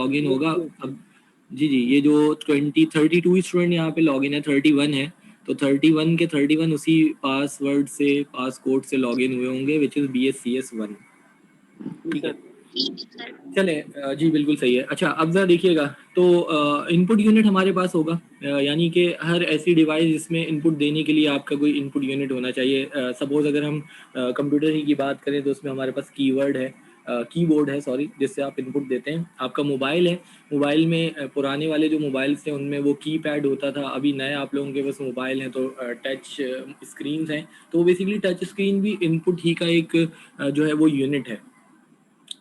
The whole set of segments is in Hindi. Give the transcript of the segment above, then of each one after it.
लॉगिन होगा। अब जी जी, ये जो 32 स्टूडेंट यहाँ पे लॉगिन है, 31 है, तो 31 के 31 उसी पासवर्ड से, पास कोड से लॉगिन हुए होंगे, विच इज BSCS1। ठीक है, चले जी बिल्कुल सही है। अच्छा, अब जरा देखिएगा, तो इनपुट यूनिट हमारे पास होगा, यानी कि हर ऐसी डिवाइस जिसमें इनपुट देने के लिए आपका कोई इनपुट यूनिट होना चाहिए। सपोज अगर हम कंप्यूटर ही की बात करें तो उसमें हमारे पास कीवर्ड है, कीबोर्ड है सॉरी, जिससे आप इनपुट देते हैं। आपका मोबाइल है, मोबाइल में पुराने वाले जो मोबाइल्स थे उनमें वो कीपैड होता था, अभी नए आप लोगों के पास मोबाइल हैं तो टच स्क्रीन हैं, तो बेसिकली टच स्क्रीन भी इनपुट ही का एक जो है वो यूनिट है,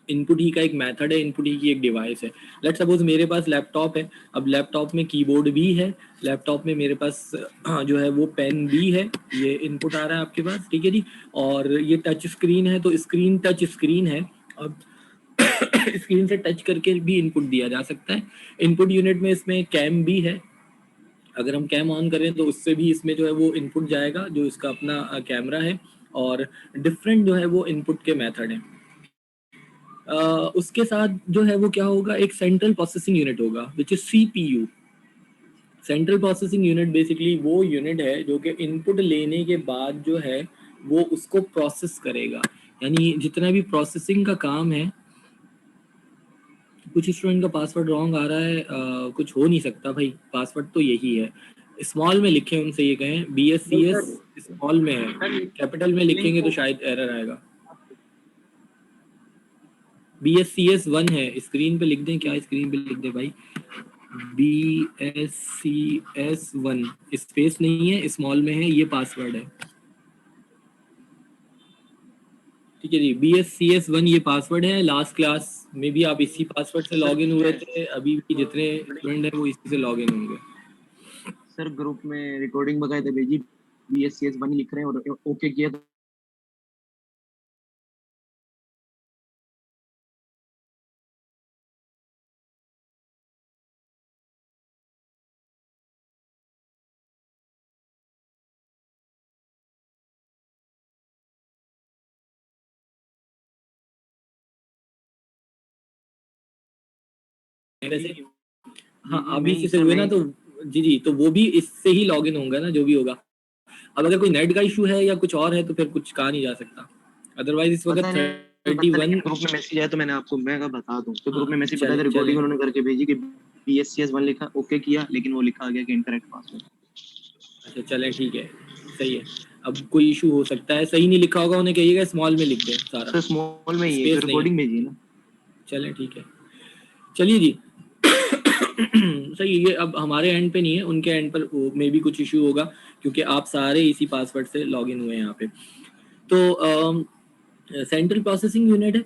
इनपुट ही का एक मेथड है, इनपुट ही की एक डिवाइस है। लेट सपोज मेरे पास लैपटॉप है, अब लैपटॉप में कीबोर्ड भी है, लैपटॉप में मेरे पास जो है वो पेन भी है, ये इनपुट आ रहा है आपके पास, ठीक है जी। और ये टच स्क्रीन है, तो स्क्रीन टच स्क्रीन है, अब स्क्रीन से टच करके भी इनपुट दिया जा सकता है। इनपुट यूनिट में इसमें कैम भी है, अगर हम कैम ऑन करें तो उससे भी इसमें जो है वो इनपुट जाएगा, जो इसका अपना कैमरा है। और डिफरेंट जो है वो इनपुट के मेथड हैं। उसके साथ जो है वो क्या होगा, एक सेंट्रल प्रोसेसिंग यूनिट होगा which is CPU। Central processing unit basically वो यूनिट है जो कि इनपुट लेने के बाद जो है वो उसको प्रोसेस करेगा, यानी जितना भी प्रोसेसिंग का काम है। कुछ स्टूडेंट का पासवर्ड रॉन्ग आ रहा है, कुछ हो नहीं सकता भाई, पासवर्ड तो यही है। स्मॉल में लिखें, उनसे ये कहें BSCS स्मॉल में है, कैपिटल में लिखेंगे तो शायद एरर आएगा। BSCS1 है, स्क्रीन पे लिख दें, क्या स्क्रीन पे लिख दें भाई, BSCS1, स्पेस नहीं है, स्मॉल में है, ये पासवर्ड है, ठीक है जी। BSCS1 ये पासवर्ड है, लास्ट क्लास में भी आप इसी पासवर्ड से लॉगिन हुए थे, अभी भी जितने स्टूडेंट हैं वो इसी से लॉगिन होंगे। सर ग्रुप में रिकॉर्डिंग बकायदा भेजी, BSCS1 लिख रहे हैं और ओके किया तो वैसे हाँ, अभी से हुए ना, तो जी जी, तो वो भी इससे ही लॉगिन होंगे ना, जो भी होगा। अब अगर कोई नेट का इशू है या कुछ और है तो फिर कुछ कहा नहीं जा सकता, अदरवाइज इस वक्त 31 ग्रुप में मैसेज आया तो मैंने आपको मैं बता दूं, तो ग्रुप में मैसेज बताया था, रिकॉर्डिंग उन्होंने करके भेजी कि BSCS1 लिखा, ओके किया, लेकिन वो लिखा आ गया कि इनकरेक्ट पासवर्ड। अच्छा चलें, ठीक है, सही है। अब कोई इशू हो सकता है, सही नहीं लिखा होगा, उन्हें कहिएगा स्मॉल में लिख दें सारा, सर स्मॉल में ही है, स्पेस नहीं, रिकॉर्डिंग भेजी ना। चलें ठीक है, चलिए जी। सही है, ये अब हमारे एंड पे नहीं है, उनके एंड पर मे भी कुछ इशू होगा, क्योंकि आप सारे इसी पासवर्ड से लॉगिन हुए हैं यहाँ पे। तो सेंट्रल प्रोसेसिंग यूनिट है,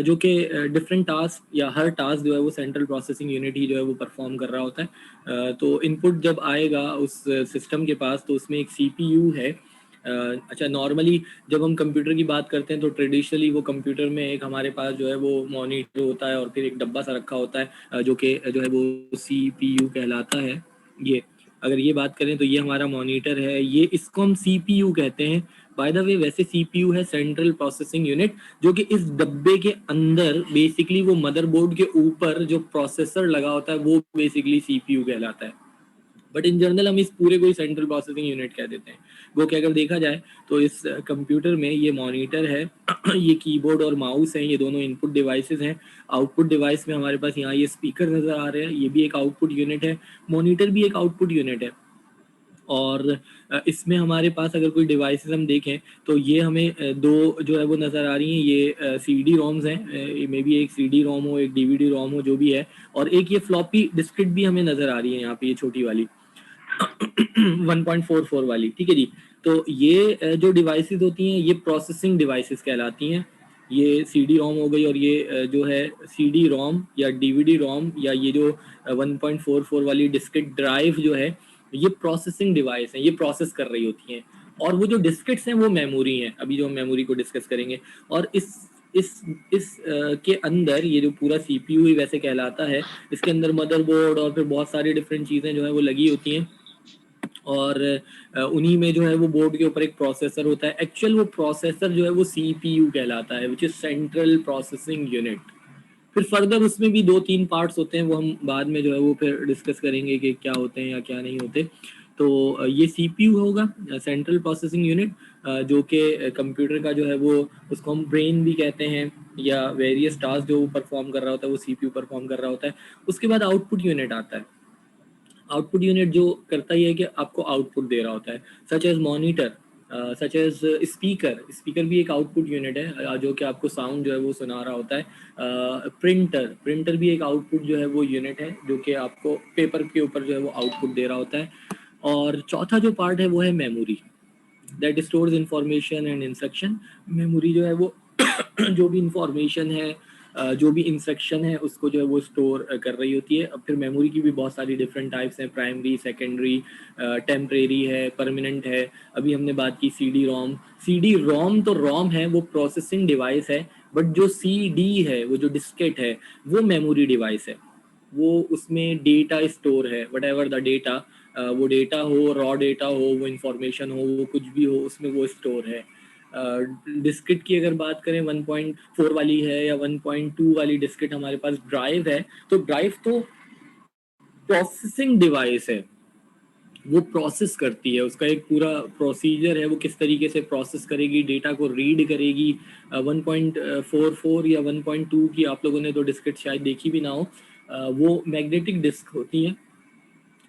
जो कि डिफरेंट टास्क या हर टास्क जो है वो सेंट्रल प्रोसेसिंग यूनिट ही जो है वो परफॉर्म कर रहा होता है। तो इनपुट जब आएगा उस सिस्टम के पास तो उसमें एक CPU है। अच्छा, नॉर्मली जब हम कंप्यूटर की बात करते हैं तो ट्रेडिशनली वो कंप्यूटर में एक हमारे पास जो है वो मॉनिटर होता है और फिर एक डब्बा सा रखा होता है, जो कि जो है वो CPU कहलाता है। ये अगर ये बात करें तो ये हमारा मॉनिटर है, ये इसको हम CPU कहते हैं। बाय द वे, वैसे CPU है सेंट्रल प्रोसेसिंग यूनिट, जो कि इस डब्बे के अंदर बेसिकली वो मदरबोर्ड के ऊपर जो प्रोसेसर लगा होता है वो बेसिकली CPU कहलाता है। बट इन जनरल हम इस पूरे को ही सेंट्रल प्रोसेसिंग यूनिट कह देते हैं। वो कि अगर देखा जाए तो इस कंप्यूटर में ये मॉनिटर है, ये कीबोर्ड और माउस है, ये दोनों इनपुट डिवाइसेस हैं। आउटपुट डिवाइस में हमारे पास यहाँ ये स्पीकर नज़र आ रहे हैं, ये भी एक आउटपुट यूनिट है, मॉनिटर भी एक आउटपुट यूनिट है। और इसमें हमारे पास अगर कोई डिवाइसेस हम देखें तो ये हमें दो जो है वो नज़र आ रही हैं, ये CD रोम्स हैं, मे बी एक CD रोम हो, एक DVD रोम हो, जो भी है, और एक ये फ्लॉपी डिस्केट भी हमें नज़र आ रही है यहाँ पे, ये छोटी वाली 1.44 वाली, ठीक है जी। तो ये जो डिवाइसेस होती हैं ये प्रोसेसिंग डिवाइसेस कहलाती हैं। ये CD रोम हो गई, और ये जो है CD रोम या DVD रोम या ये जो 1.44 वाली डिस्केट ड्राइव जो है, ये प्रोसेसिंग डिवाइस है, ये प्रोसेस कर रही होती हैं। और वो जो डिस्केट्स हैं वो मेमोरी हैं, अभी जो हम मेमोरी को डिस्कस करेंगे। और इस के अंदर ये जो पूरा CPU ही वैसे कहलाता है, इसके अंदर मदरबोर्ड और फिर बहुत सारी डिफरेंट चीज़ें जो है वो लगी होती हैं। और उन्हीं में जो है वो बोर्ड के ऊपर एक प्रोसेसर होता है, एक्चुअल वो प्रोसेसर जो है वो CPU कहलाता है, which is central processing unit. फिर फर्दर उसमें भी 2-3 पार्ट्स होते हैं, वो हम बाद में जो है वो फिर डिस्कस करेंगे कि क्या होते हैं या क्या नहीं होते। तो ये सीपीयू होगा, सेंट्रल प्रोसेसिंग यूनिट, जो कि कंप्यूटर का जो है वो, उसको हम ब्रेन भी कहते हैं, या वेरियस टास्क जो वो परफॉर्म कर रहा होता है वो सीपीयू परफॉर्म कर रहा होता है। उसके बाद आउटपुट यूनिट आता है। आउटपुट यूनिट जो करता ही है कि आपको आउटपुट दे रहा होता है, such as monitor, such as speaker. Speaker भी एक आउटपुट यूनिट है, जो कि आपको साउंड जो है वो सुना रहा होता है। प्रिंटर भी एक आउटपुट जो है वो यूनिट है, जो कि आपको पेपर के ऊपर जो है वो आउटपुट दे रहा होता है। और चौथा जो पार्ट है वो है memory, that stores information and instruction. Memory जो है वो जो भी इंफॉर्मेशन है, जो भी इंस्ट्रक्शन है उसको जो है वो स्टोर कर रही होती है। अब फिर मेमोरी की भी बहुत सारी डिफरेंट टाइप्स हैं, प्राइमरी, सेकेंडरी, टेम्परेरी है, परमानेंट है। अभी हमने बात की सी डी रोम। तो रोम है वो प्रोसेसिंग डिवाइस है, बट जो सी डी है, वो जो डिस्केट है, वो मेमोरी डिवाइस है। वो उसमें डेटा स्टोर है, वट एवर द डेटा, वो डेटा हो, रॉ डेटा हो, वो इंफॉर्मेशन हो, वो कुछ भी हो, उसमें वो स्टोर है। डिस्केट की अगर बात करें, 1.4 वाली है या 1.2 वाली डिस्केट हमारे पास ड्राइव है। तो ड्राइव तो प्रोसेसिंग डिवाइस है, वो प्रोसेस करती है, उसका एक पूरा प्रोसीजर है, वो किस तरीके से प्रोसेस करेगी, डेटा को रीड करेगी। 1.44 या 1.2 की आप लोगों ने तो डिस्केट शायद देखी भी ना हो। वो मैग्नेटिक डिस्क होती हैं,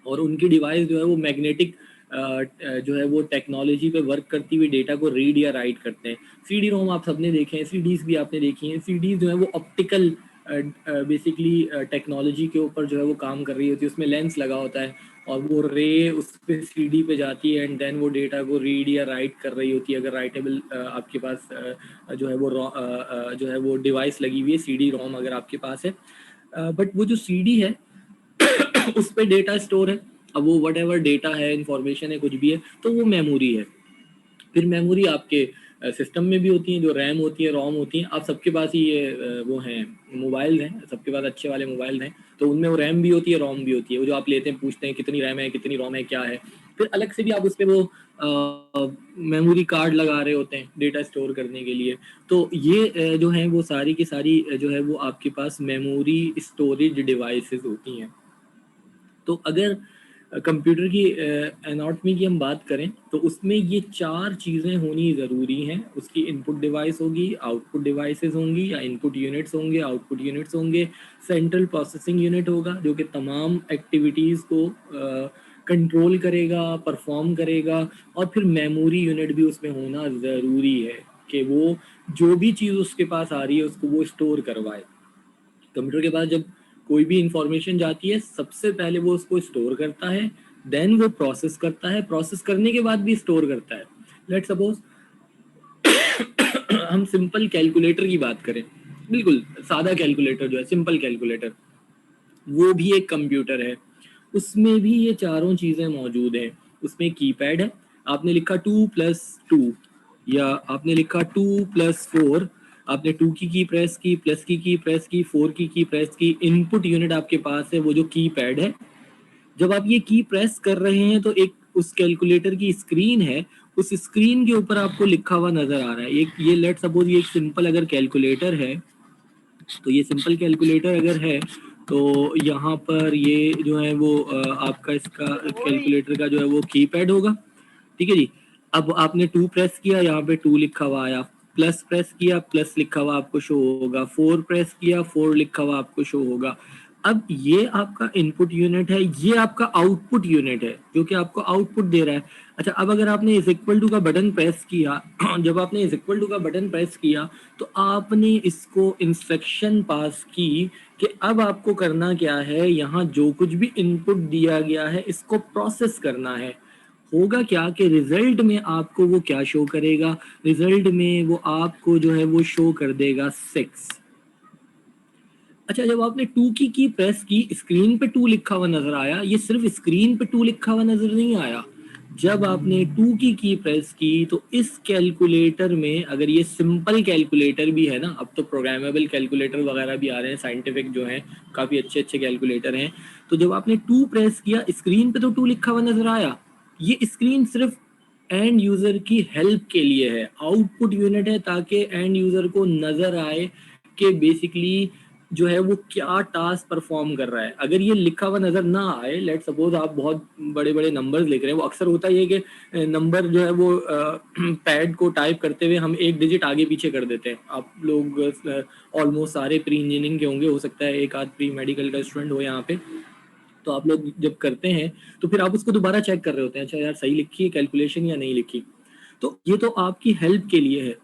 और उनकी डिवाइस जो है वो मैग्नेटिक जो है वो टेक्नोलॉजी पे वर्क करती हुई डेटा को रीड या राइट करते हैं। सी डी रोम आप सबने देखे हैं, सीडीज भी आपने देखी हैं। सीडीज जो है वो ऑप्टिकल बेसिकली टेक्नोलॉजी के ऊपर जो है वो काम कर रही होती है, उसमें लेंस लगा होता है, और वो रे उस पे सीडी पे जाती है, एंड देन वो डेटा को रीड या राइट कर रही होती है। अगर राइटेबल आपके पास जो है वो जो है वो डिवाइस लगी हुई है, सीडी रोम अगर आपके पास है। बट वो जो सीडी है उस पे डेटा स्टोर है। अब वो वट एवर डेटा है, इंफॉर्मेशन है, कुछ भी है, तो वो मेमोरी है। फिर मेमोरी आपके सिस्टम में भी होती है, जो रैम होती है, रोम होती है। आप सबके पास ही ये वो हैं, मोबाइल हैं, सबके पास अच्छे वाले मोबाइल हैं, तो उनमें वो रैम भी होती है, रोम भी होती है। वो जो आप लेते हैं, पूछते हैं कितनी रैम है, कितनी रोम है, क्या है, फिर अलग से भी आप उस पर वो मेमोरी कार्ड लगा रहे होते हैं डेटा स्टोर करने के लिए। तो ये जो है वो सारी की सारी जो है वो आपके पास मेमोरी स्टोरेज डिवाइसेस होती हैं। तो अगर कंप्यूटर की एनाटॉमी की हम बात करें, तो उसमें ये 4 चीज़ें होनी ज़रूरी हैं। उसकी इनपुट डिवाइस होगी, आउटपुट डिवाइसेस होंगी, या इनपुट यूनिट्स होंगे, आउटपुट यूनिट्स होंगे। सेंट्रल प्रोसेसिंग यूनिट होगा, जो कि तमाम एक्टिविटीज़ को कंट्रोल करेगा, परफॉर्म करेगा। और फिर मेमोरी यूनिट भी उसमें होना ज़रूरी है, कि वो जो भी चीज़ उसके पास आ रही है उसको वो स्टोर करवाए। कंप्यूटर के पास जब कोई भी इंफॉर्मेशन जाती है, सबसे पहले वो उसको स्टोर करता है, देन वो प्रोसेस करता है, प्रोसेस करने के बाद भी स्टोर करता है। लेट्स सपोज हम सिंपल कैलकुलेटर की बात करें, बिल्कुल सादा कैलकुलेटर जो है, सिंपल कैलकुलेटर, वो भी एक कंप्यूटर है। उसमें भी ये चारों चीज़ें मौजूद हैं। उसमें कीपैड है, आपने लिखा 2+2, या आपने लिखा 2+4, आपने 2 की प्रेस की, प्लस की प्रेस की, 4 की प्रेस की। इनपुट यूनिट आपके पास है वो जो कीपैड है। जब आप ये की प्रेस कर रहे हैं तो एक उस कैलकुलेटर की स्क्रीन है, उस स्क्रीन के ऊपर आपको लिखा हुआ नजर आ रहा है। एक ये लेट सपोज ये एक सिंपल अगर कैलकुलेटर है, तो ये सिंपल कैलकुलेटर अगर है, तो यहाँ पर ये जो है वो आपका इसका कैलकुलेटर का जो है वो कीपैड होगा। ठीक है जी। अब आपने 2 प्रेस किया, यहाँ पे 2 लिखा हुआ आया, प्लस प्रेस किया, प्लस लिखा हुआ आपको शो होगा, 4 प्रेस किया, 4 लिखा हुआ आपको शो होगा। अब ये आपका इनपुट यूनिट है, ये आपका आउटपुट यूनिट है, जो कि आपको आउटपुट दे रहा है। अच्छा, अब अगर आपने इज इक्वल टू का बटन प्रेस किया जब आपने इज इक्वल टू का बटन प्रेस किया, तो आपने इसको इंस्ट्रक्शन पास की कि अब आपको करना क्या है, यहाँ जो कुछ भी इनपुट दिया गया है इसको प्रोसेस करना है। होगा क्या कि रिजल्ट में आपको वो क्या शो करेगा, रिजल्ट में वो आपको जो है वो शो कर देगा 6। अच्छा, जब आपने 2 की प्रेस की, स्क्रीन पे 2 लिखा हुआ नजर आया। ये सिर्फ स्क्रीन पे 2 लिखा हुआ नजर नहीं आया, जब आपने 2 की प्रेस की तो इस कैलकुलेटर में, अगर ये सिंपल कैलकुलेटर भी है ना, अब तो प्रोग्रामेबल कैलकुलेटर वगैरह भी आ रहे हैं, साइंटिफिक जो हैं, काफ़ी अच्छे अच्छे कैलकुलेटर हैं। तो जब आपने 2 प्रेस किया, स्क्रीन पे तो 2 लिखा हुआ नजर आया। ये स्क्रीन सिर्फ एंड यूज़र की हेल्प के लिए है, आउटपुट यूनिट है, ताकि एंड यूज़र को नज़र आए कि बेसिकली जो है वो क्या टास्क परफॉर्म कर रहा है। अगर ये लिखा हुआ नजर ना आए, लेट सपोज आप बहुत बड़े बड़े नंबर्स लिख रहे हैं, वो अक्सर होता ही है कि नंबर जो है वो पैड को टाइप करते हुए हम एक डिजिट आगे पीछे कर देते हैं। आप लोग ऑलमोस्ट सारे प्री इंजीनियरिंग के होंगे, हो सकता है एक आध प्री मेडिकल का स्टूडेंट हो यहाँ पे। तो आप लोग जब करते हैं तो फिर आप उसको दोबारा चेक कर रहे होते हैं, अच्छा यार सही लिखी है कैलकुलेशन या नहीं लिखी। तो ये तो आपकी हेल्प के लिए है।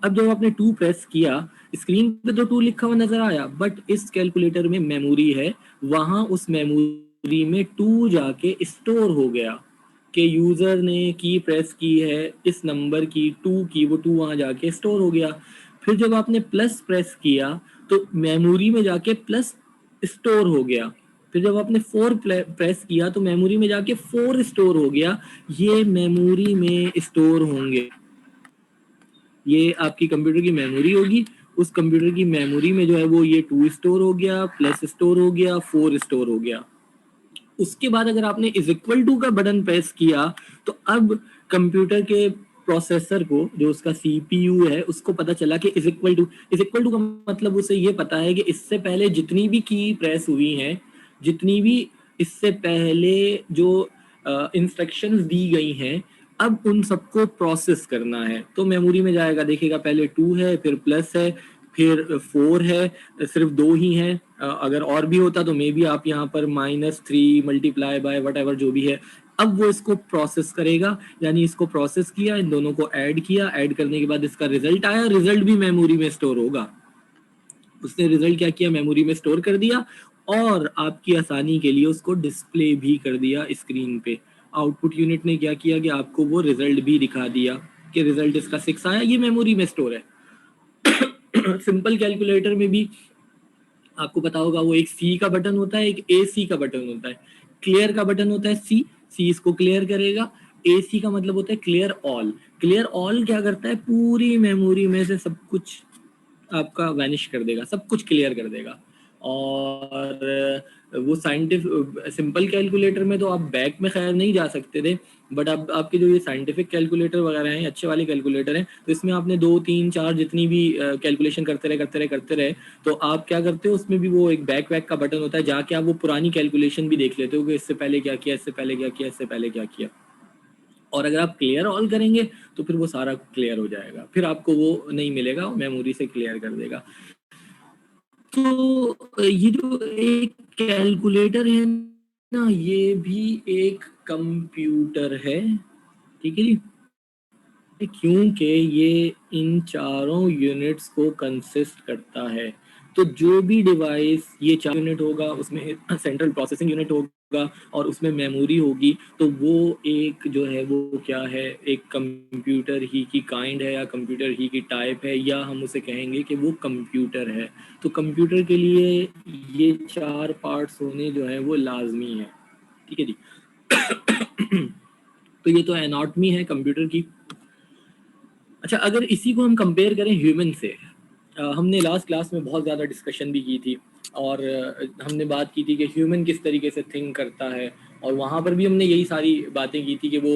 अब जब आपने 2 प्रेस किया, स्क्रीन पे तो 2 लिखा हुआ नजर आया, बट इस कैलकुलेटर में मेमोरी है, वहां उस मेमोरी में 2 जाके स्टोर हो गया कि यूजर ने की प्रेस की है इस नंबर की 2 की, वो 2 वहां जाके स्टोर हो गया। फिर जब आपने प्लस प्रेस किया तो मेमोरी में जाके प्लस स्टोर हो गया। फिर जब आपने 4 प्रेस किया तो मेमोरी में जाके 4 स्टोर हो गया। ये मेमोरी में स्टोर होंगे, ये आपकी कंप्यूटर की मेमोरी होगी। उस कंप्यूटर की मेमोरी में जो है वो ये 2 स्टोर हो गया, प्लस स्टोर हो गया, 4 स्टोर हो गया। उसके बाद अगर आपने इज इक्वल टू का बटन प्रेस किया तो अब कंप्यूटर के प्रोसेसर को, जो उसका सीपीयू है, उसको पता चला कि इज इक्वल टू का मतलब उसे ये पता है कि इससे पहले जितनी भी की प्रेस हुई हैं, जितनी भी इससे पहले जो इंस्ट्रक्शंस दी गई हैं, अब उन सबको प्रोसेस करना है। तो मेमोरी में जाएगा, देखेगा पहले 2 है, फिर प्लस है, फिर 4 है, सिर्फ 2 ही हैं। अगर और भी होता तो मे बी आप यहाँ पर -3 मल्टीप्लाई बाय वट एवर जो भी है। अब वो इसको प्रोसेस करेगा, यानी इसको प्रोसेस किया, इन दोनों को ऐड किया, ऐड करने के बाद इसका रिजल्ट आया, रिजल्ट भी मेमोरी में स्टोर होगा। उसने रिजल्ट क्या किया, मेमोरी में स्टोर कर दिया और आपकी आसानी के लिए उसको डिस्प्ले भी कर दिया स्क्रीन पे। आउटपुट यूनिट ने क्या किया कि आपको वो रिजल्ट भी दिखा दिया कि रिजल्ट इसका 6 आया, ये मेमोरी में स्टोर है। सिंपल कैलकुलेटर में भी आपको पता होगा, वो एक सी का बटन होता है, एक ए सी का बटन होता है। क्लियर का बटन होता है सी, सी इसको क्लियर करेगा। ए सी का मतलब होता है क्लियर ऑल। क्लियर ऑल क्या करता है, पूरी मेमोरी में से सब कुछ आपका वैनिश कर देगा, सब कुछ क्लियर कर देगा। और वो साइंटिफिक सिंपल कैलकुलेटर में तो आप बैक में खैर नहीं जा सकते थे, बट अब आपके जो ये साइंटिफिक कैलकुलेटर वगैरह हैं, अच्छे वाले कैलकुलेटर हैं, तो इसमें आपने 2 3 4 जितनी भी कैलकुलेशन करते रहे, तो आप क्या करते हो, उसमें भी वो एक बैक का बटन होता है, जाके आप वो पुरानी कैलकुलेशन भी देख लेते हो कि इससे पहले क्या किया, इससे पहले क्या किया, इससे पहले क्या किया। और अगर आप क्लियर ऑल करेंगे तो फिर वो सारा क्लियर हो जाएगा, फिर आपको वो नहीं मिलेगा, मेमोरी से क्लियर कर देगा। तो ये जो एक कैलकुलेटर है ना, ये भी एक कंप्यूटर है, ठीक है जी। क्योंकि ये इन चारों यूनिट्स को कंसिस्ट करता है। तो जो भी डिवाइस, ये 4 यूनिट होगा, उसमें सेंट्रल प्रोसेसिंग यूनिट होगा और उसमें मेमोरी होगी, तो वो एक जो है वो क्या है, एक कंप्यूटर ही की काइंड है या कंप्यूटर ही की टाइप है, या हम उसे कहेंगे कि वो कंप्यूटर है। तो कंप्यूटर के लिए ये 4 पार्ट्स होने जो है वो लाजमी है, ठीक है जी। तो ये तो एनाटॉमी है कंप्यूटर की। अच्छा, अगर इसी को हम कंपेयर करें ह्यूमन से, हमने लास्ट क्लास में बहुत ज़्यादा डिस्कशन भी की थी और हमने बात की थी कि ह्यूमन किस तरीके से थिंक करता है, और वहाँ पर भी हमने यही सारी बातें की थी कि वो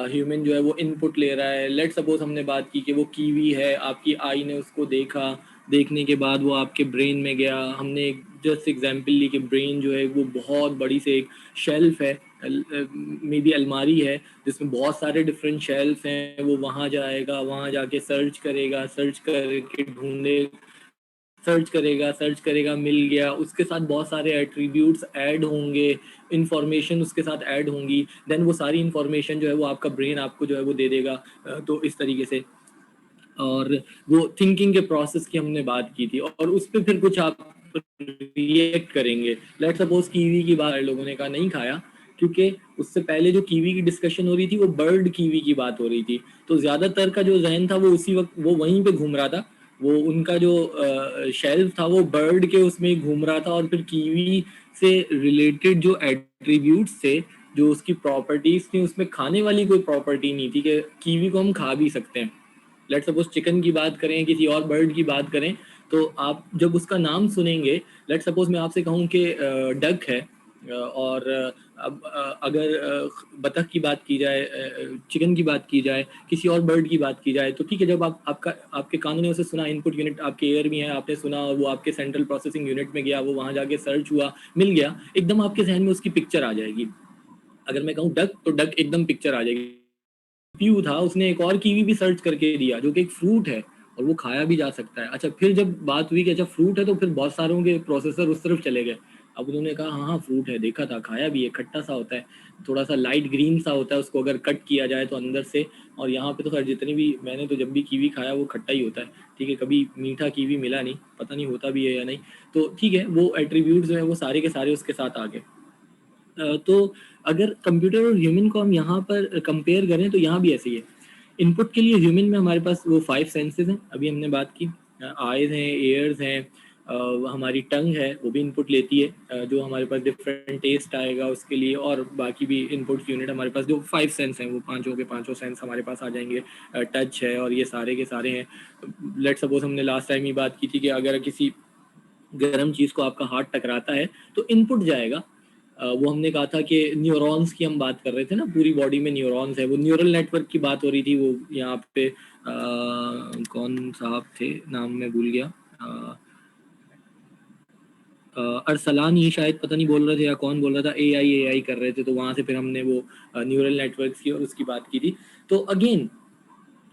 ह्यूमन जो है वो इनपुट ले रहा है। लेट सपोज हमने बात की कि वो कीवी है, आपकी आई ने उसको देखा, देखने के बाद वो आपके ब्रेन में गया। हमने एक जस्ट एग्जांपल ली कि ब्रेन जो है वो बहुत बड़ी से एक शेल्फ है, मे बी अलमारी है, जिसमें बहुत सारे डिफरेंट शेल्फ हैं। वो वहाँ जाएगा, वहाँ जाके सर्च करेगा, सर्च करके ढूंढे, सर्च करेगा, मिल गया, उसके साथ बहुत सारे एट्रीब्यूट्स ऐड होंगे, इंफॉर्मेशन उसके साथ ऐड होंगी, देन वो सारी इंफॉर्मेशन जो है वो आपका ब्रेन आपको जो है वो दे देगा। तो इस तरीके से, और वो थिंकिंग के प्रोसेस की हमने बात की थी, और उस पर फिर कुछ आप रिएक्ट करेंगे। लेट सपोज कीवी की बात लोगों ने कहा नहीं खाया, क्योंकि उससे पहले जो कीवी की डिस्कशन हो रही थी वो बर्ड कीवी की बात हो रही थी, तो ज्यादातर का जो जहन था वो उसी वक्त वो वहीं पे घूम रहा था। वो उनका जो शेल्फ था वो बर्ड के उसमें घूम रहा था, और फिर कीवी से रिलेटेड जो एट्रीब्यूट्स थे, जो उसकी प्रॉपर्टीज थी, उसमें खाने वाली कोई प्रॉपर्टी नहीं थी कि कीवी को हम खा भी सकते हैं। लेट सपोज चिकन की बात करें, किसी और बर्ड की बात करें, तो आप जब उसका नाम सुनेंगे, लेट सपोज मैं आपसे कहूँ कि डक है, और अब अगर बतख की बात की जाए, चिकन की बात की जाए, किसी और बर्ड की बात की जाए, तो ठीक है, जब आपके कानों ने उसे सुना, इनपुट यूनिट आपके एयर में है, आपने सुना और वो आपके सेंट्रल प्रोसेसिंग यूनिट में गया, वो वहाँ जाके सर्च हुआ, मिल गया, एकदम आपके जहन में उसकी पिक्चर आ जाएगी। अगर मैं कहूँ डक, तो डक एकदम पिक्चर आ जाएगी। पीयू था, उसने एक और कीवी भी सर्च करके दिया जो कि एक फ्रूट है और वो खाया भी जा सकता है। अच्छा, फिर जब बात हुई कि अच्छा फ्रूट है, तो फिर बहुत सारों के प्रोसेसर उस तरफ चले गए। अब उन्होंने कहा हाँ हाँ फ्रूट है, देखा था, खाया भी है, खट्टा सा होता है, थोड़ा सा लाइट ग्रीन सा होता है, उसको अगर कट किया जाए तो अंदर से। और यहाँ पे तो खैर जितनी भी मैंने तो जब भी कीवी खाया वो खट्टा ही होता है, ठीक है, कभी मीठा कीवी मिला नहीं, पता नहीं होता भी है या नहीं। तो ठीक है, वो एट्रीब्यूट्स जो है वो सारे के सारे उसके साथ आ गए। तो अगर कंप्यूटर और ह्यूमन को हम यहाँ पर कंपेयर करें तो यहाँ भी ऐसे ही है। इनपुट के लिए ह्यूमन में हमारे पास वो 5 सेंसेस हैं, अभी हमने बात की, आईज हैं, एयर्स हैं, हमारी टंग है वो भी इनपुट लेती है, जो हमारे पास डिफरेंट टेस्ट आएगा उसके लिए, और बाकी भी इनपुट यूनिट हमारे पास जो 5 सेंस हैं वो पांचों के पांचों सेंस हमारे पास आ जाएंगे। टच है और ये सारे के सारे हैं। लेट्स सपोज हमने लास्ट टाइम ही बात की थी कि अगर किसी गर्म चीज़ को आपका हाथ टकराता है तो इनपुट जाएगा। वो हमने कहा था कि न्यूरॉन्स की हम बात कर रहे थे ना, पूरी बॉडी में न्यूरॉन्स है, वो न्यूरल नेटवर्क की बात हो रही थी। वो यहाँ पे कौन साहब थे, नाम मैं भूल गया, अरसलान ये शायद पता नहीं बोल रहे थे या कौन बोल रहा था, एआई कर रहे थे, तो वहाँ से फिर हमने वो न्यूरल नेटवर्क्स की और उसकी बात की थी। तो अगेन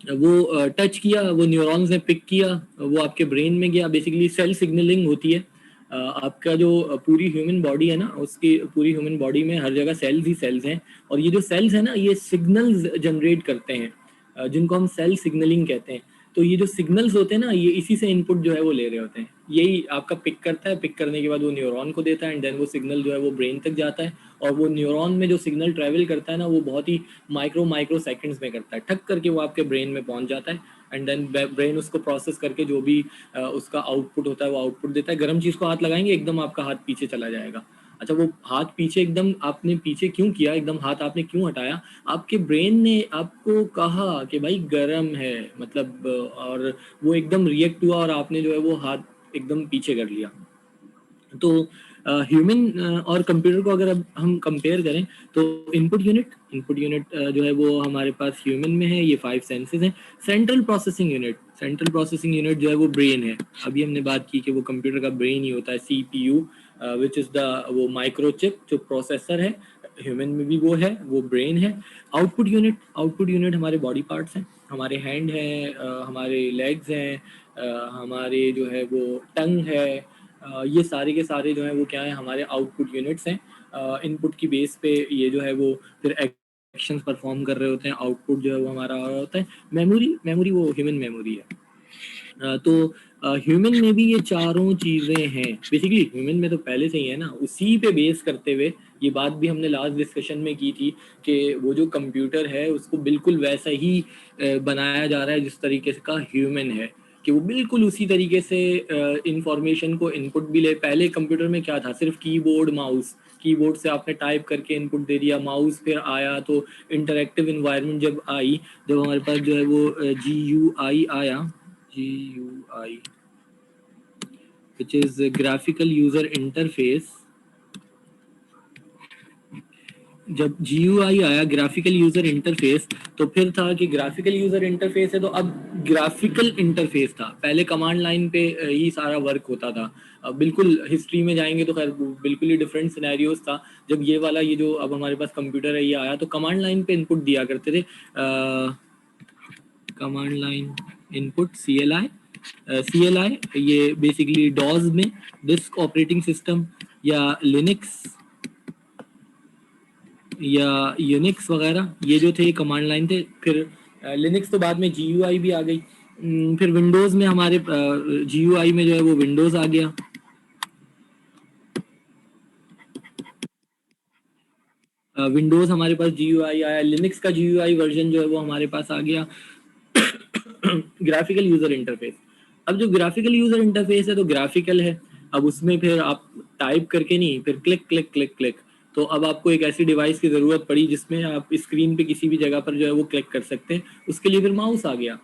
वो टच किया, वो न्यूरॉन्स ने पिक किया, वो आपके ब्रेन में गया, बेसिकली सेल सिग्नलिंग होती है। आपका जो पूरी ह्यूमन बॉडी है ना, उसकी पूरी ह्यूमन बॉडी में हर जगह सेल्स ही सेल्स हैं, और ये जो सेल्स हैं ना ये सिग्नल्स जनरेट करते हैं, जिनको हम सेल सिग्नलिंग कहते हैं। तो ये जो सिग्नल्स होते हैं ना, ये इसी से इनपुट जो है वो ले रहे होते हैं, यही आपका पिक करता है, पिक करने के बाद वो न्यूरॉन को देता है, एंड देन वो सिग्नल जो है वो ब्रेन तक जाता है। और वो न्यूरॉन में जो सिग्नल ट्रैवल करता है ना, वो बहुत ही माइक्रो सेकंड्स में करता है, ठक करके वो आपके ब्रेन में पहुंच जाता है, एंड देन ब्रेन उसको प्रोसेस करके जो भी उसका आउटपुट होता है वो आउटपुट देता है। गर्म चीज़ को हाथ लगाएंगे, एकदम आपका हाथ पीछे चला जाएगा। अच्छा, वो हाथ पीछे एकदम आपने पीछे क्यों किया, एकदम हाथ आपने क्यों हटाया, आपके ब्रेन ने आपको कहा कि भाई गर्म है, मतलब और वो एकदम रिएक्ट हुआ और आपने जो है वो हाथ एकदम पीछे कर लिया। तो ह्यूमन और कंप्यूटर को अगर अब हम कंपेयर करें तो इनपुट यूनिट जो है वो हमारे पास ह्यूमन में है, ये 5 सेंसेस हैं। सेंट्रल प्रोसेसिंग यूनिट जो है वो ब्रेन है। अभी हमने बात की कि वो कंप्यूटर का ब्रेन ही होता है, सीपीयू, विच इज़ द वो माइक्रोचिप जो प्रोसेसर है, ह्यूमन में भी वो है, वो ब्रेन है। आउटपुट यूनिट हमारे बॉडी पार्ट्स हैं, हमारे हैंड हैं, हमारे लेग्स हैं, हमारे जो है वो टंग है, ये सारे के सारे जो है वो क्या है, हमारे आउटपुट यूनिट्स हैं। इनपुट की बेस पे ये जो है वो फिर एक्शंस परफॉर्म कर रहे होते हैं, आउटपुट जो है वो हमारा आ रहा होता है। मेमोरी वो ह्यूमन मेमोरी है। तो ह्यूमन में भी ये चारों चीज़ें हैं, बेसिकली ह्यूमन में तो पहले से ही है ना, उसी पे बेस करते हुए ये बात भी हमने लास्ट डिस्कशन में की थी कि वो जो कंप्यूटर है उसको बिल्कुल वैसा ही बनाया जा रहा है जिस तरीके से का ह्यूमन है, कि वो बिल्कुल उसी तरीके से इंफॉर्मेशन को इनपुट भी ले। पहले कंप्यूटर में क्या था, सिर्फ कीबोर्ड माउस, कीबोर्ड से आपने टाइप करके इनपुट दे दिया, माउस फिर आया, तो इंटरेक्टिव इन्वायरमेंट जब आई, जब हमारे पास जो है वो GUI आया, GUI which is graphical user interface। जब GUI आया, ग्राफिकल यूजर इंटरफेस, तो फिर था कि ग्राफिकल यूजर इंटरफेस है तो अब ग्राफिकल इंटरफेस था। पहले कमांड लाइन पे ही सारा वर्क होता था। अब बिल्कुल हिस्ट्री में जाएंगे तो खैर बिल्कुल ही डिफरेंट सिनेरियोस था। जब ये वाला ये जो अब हमारे पास कंप्यूटर है ये आया, तो कमांड लाइन पे इनपुट दिया करते थे, कमांड लाइन इनपुट CLI, ये बेसिकली डॉज में डिस्क ऑपरेटिंग सिस्टम या लिनक्स या यूनिक्स वगैरह, ये जो थे कमांड लाइन थे। फिर लिनक्स तो बाद में GUI भी आ गई। फिर विंडोज़ में हमारे GUI में जो है वो विंडोज़ आ गया। विंडोज़ हमारे पास GUI आया, लिनक्स का GUI वर्जन जो है वो हमारे पास आ गया। ग्राफिकल यूजर इंटरफेस, अब जो ग्राफिकल यूजर इंटरफेस है तो ग्राफिकल है, अब उसमें फिर आप टाइप करके नहीं, फिर क्लिक क्लिक क्लिक क्लिक। तो अब आपको एक ऐसी डिवाइस की ज़रूरत पड़ी जिसमें आप स्क्रीन पे किसी भी जगह पर जो है वो क्लिक कर सकते हैं, उसके लिए फिर माउस आ गया।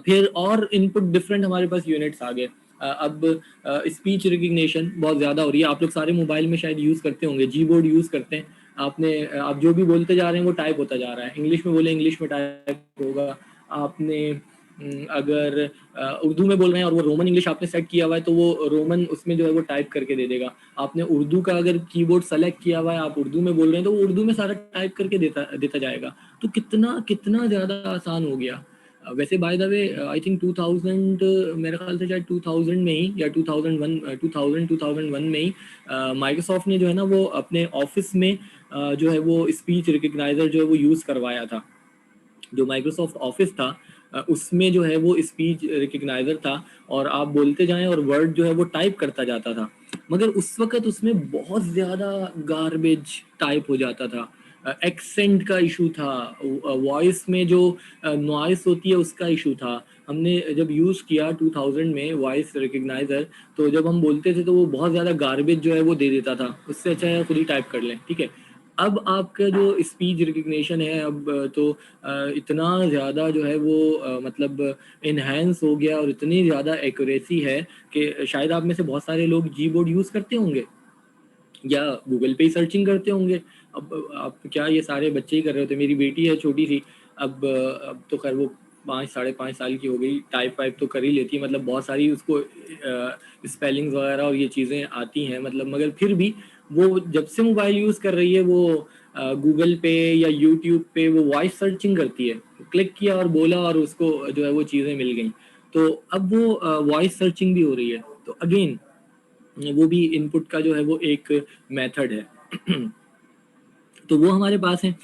फिर और इनपुट डिफरेंट हमारे पास यूनिट्स आ गए। अब स्पीच रिकग्निशन बहुत ज़्यादा हो रही है। आप लोग सारे मोबाइल में शायद यूज़ करते होंगे, जी-बोर्ड यूज़ करते हैं। आप जो भी बोलते जा रहे हैं वो टाइप होता जा रहा है। इंग्लिश में बोले इंग्लिश में टाइप होगा। आपने अगर उर्दू में बोल रहे हैं और वो रोमन इंग्लिश आपने सेट किया हुआ है तो वो रोमन उसमें जो है वो टाइप करके दे देगा। आपने उर्दू का अगर कीबोर्ड सेलेक्ट किया हुआ है, आप उर्दू में बोल रहे हैं तो वो उर्दू में सारा टाइप करके देता जाएगा। तो कितना कितना ज़्यादा आसान हो गया। वैसे by the way I think 2000 मेरे ख्याल से शायद 2000 में ही या 2001 में ही माइक्रोसॉफ्ट ने जो है ना वो अपने ऑफिस में जो है वो स्पीच रिकग्नाइजर जो है वो यूज़ करवाया था। जो माइक्रोसॉफ्ट ऑफिस था उसमें जो है वो स्पीच रिकग्नाइजर था और आप बोलते जाएं और वर्ड जो है वो टाइप करता जाता था। मगर उस वक्त उसमें बहुत ज़्यादा गार्बेज टाइप हो जाता था। एक्सेंट का इशू था, वॉइस में जो नॉइस होती है उसका इशू था। हमने जब यूज़ किया 2000 में वॉइस रिकग्नाइजर, तो जब हम बोलते थे तो वो बहुत ज़्यादा गार्बेज जो है वो दे देता था। उससे अच्छा है खुद ही टाइप कर लें, ठीक है। अब आपका जो स्पीच रिकग्निशन है अब तो इतना ज़्यादा जो है वो मतलब इन्हेंस हो गया और इतनी ज़्यादा एक्यूरेसी है कि शायद आप में से बहुत सारे लोग जी-बोर्ड यूज़ करते होंगे या गूगल पे ही सर्चिंग करते होंगे। अब क्या ये सारे बच्चे ही कर रहे होते। मेरी बेटी है छोटी सी, अब तो खैर वो 5 साढ़े 5 साल की हो गई, टाइप वाइप तो कर ही लेती है, मतलब बहुत सारी उसको स्पेलिंग्स वगैरह और ये चीज़ें आती हैं, मतलब मगर फिर भी वो जब से मोबाइल यूज़ कर रही है वो गूगल पे या यूट्यूब पे वो वॉइस सर्चिंग करती है। क्लिक किया और बोला और उसको जो है वो चीज़ें मिल गई। तो अब वो वॉइस सर्चिंग भी हो रही है। तो अगेन वो भी इनपुट का जो है वो एक मेथड है। तो वो हमारे पास है।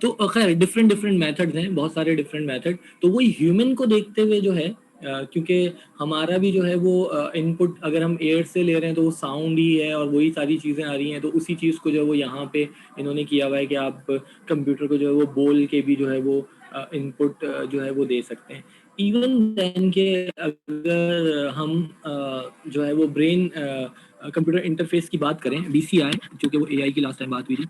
तो खैर डिफरेंट डिफरेंट मेथड्स हैं, बहुत सारे डिफरेंट मेथड। तो वो ह्यूमन को देखते हुए जो है क्योंकि हमारा भी जो है वो इनपुट अगर हम एयर से ले रहे हैं तो वो साउंड ही है और वही सारी चीज़ें आ रही हैं। तो उसी चीज़ को जो है वो यहाँ पे इन्होंने किया हुआ है कि आप कंप्यूटर को जो है वो बोल के भी जो है वो इनपुट जो है वो दे सकते हैं। इवन देन के अगर हम जो है वो ब्रेन कंप्यूटर इंटरफेस की बात करें, बीसीआई, जो कि वो एआई की लास्ट टाइम बात हुई थी,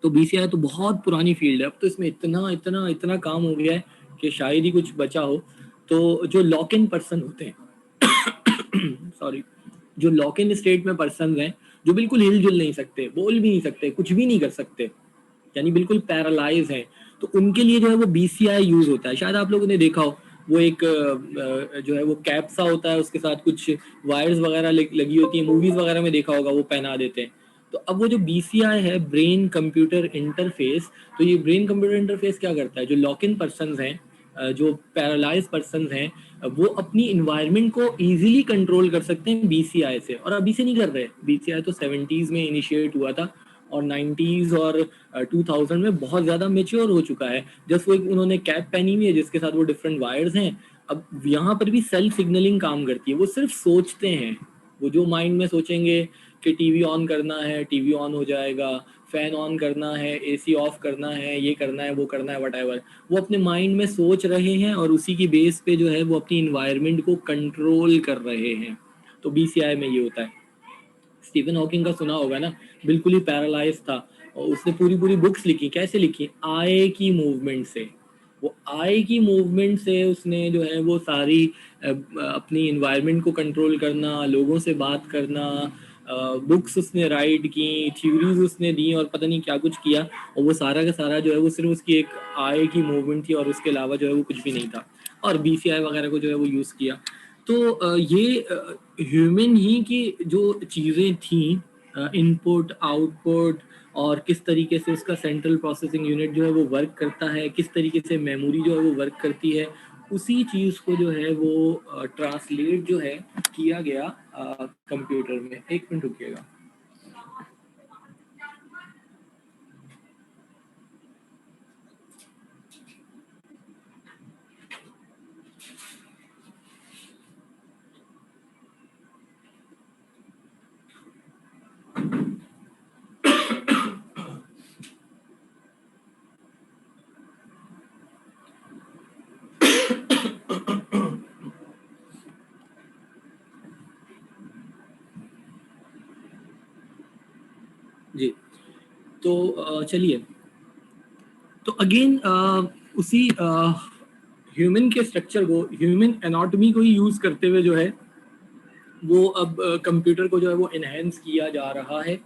तो बीसीआई तो बहुत पुरानी फील्ड है। अब तो इसमें इतना इतना इतना काम हो गया है कि शायद ही कुछ बचा हो। तो जो लॉक इन पर्सन होते हैं सॉरी, जो लॉक इन स्टेट में पर्सन हैं, जो बिल्कुल हिलजुल नहीं सकते, बोल भी नहीं सकते, कुछ भी नहीं कर सकते, यानी बिल्कुल पैरालाइज हैं, तो उनके लिए जो है वो बीसीआई यूज होता है। शायद आप लोगों ने देखा हो, वो एक जो है वो कैप सा होता है, उसके साथ कुछ वायर्स वगैरह लगी होती है, मूवीज वगैरह में देखा होगा, वो पहना देते हैं। तो अब वो जो बीसीआई है, ब्रेन कंप्यूटर इंटरफेस, तो ये ब्रेन कंप्यूटर इंटरफेस क्या करता है, जो लॉक इन पर्सन हैं, जो पैरालाइज पर्सन हैं, वो अपनी इन्वायरमेंट को इजीली कंट्रोल कर सकते हैं बीसीआई से। और अभी से नहीं कर रहे, बीसीआई तो 70s में इनिशिएट हुआ था और 90s और 2000 में बहुत ज़्यादा मेच्योर हो चुका है। जस्ट वो उन्होंने कैप पहनी हुई है जिसके साथ वो डिफरेंट वायर्स हैं। अब यहाँ पर भी सेल्फ सिग्नलिंग काम करती है, वो सिर्फ सोचते हैं। वो जो माइंड में सोचेंगे कि टीवी ऑन करना है, टीवी ऑन हो जाएगा, फैन ऑन करना है, एसी ऑफ करना है, ये करना है, वो करना है, वटएवर, वो अपने माइंड में सोच रहे हैं और उसी की बेस पे जो है वो अपनी इन्वायरमेंट को कंट्रोल कर रहे हैं। तो बीसीआई में ये होता है। स्टीफन हॉकिंग का सुना होगा ना, बिल्कुल ही पैरालाइज था और उसने पूरी पूरी बुक्स लिखी। कैसे लिखी? आई की मूवमेंट से। वो आई की मूवमेंट से उसने जो है वो सारी अपनी इन्वायरमेंट को कंट्रोल करना, लोगों से बात करना, बुक्स उसने राइट की, थ्योरीज उसने दी और पता नहीं क्या कुछ किया। और वो सारा का सारा जो है वो सिर्फ उसकी एक आई की मूवमेंट थी और उसके अलावा जो है वो कुछ भी नहीं था। और बीसीआई वगैरह को जो है वो यूज़ किया। तो ये ह्यूमन ही की जो चीज़ें थी, इनपुट आउटपुट, और किस तरीके से उसका सेंट्रल प्रोसेसिंग यूनिट जो है वो वर्क करता है, किस तरीके से मेमोरी जो है वो वर्क करती है, उसी चीज़ को जो है वो ट्रांसलेट जो है किया गया कंप्यूटर में। एक मिनट रुकिएगा। जी, तो चलिए, तो अगेन उसी ह्यूमन के स्ट्रक्चर को, ह्यूमन एनाटॉमी को ही यूज करते हुए जो है वो अब कंप्यूटर को जो है वो इन्हेंस किया जा रहा है।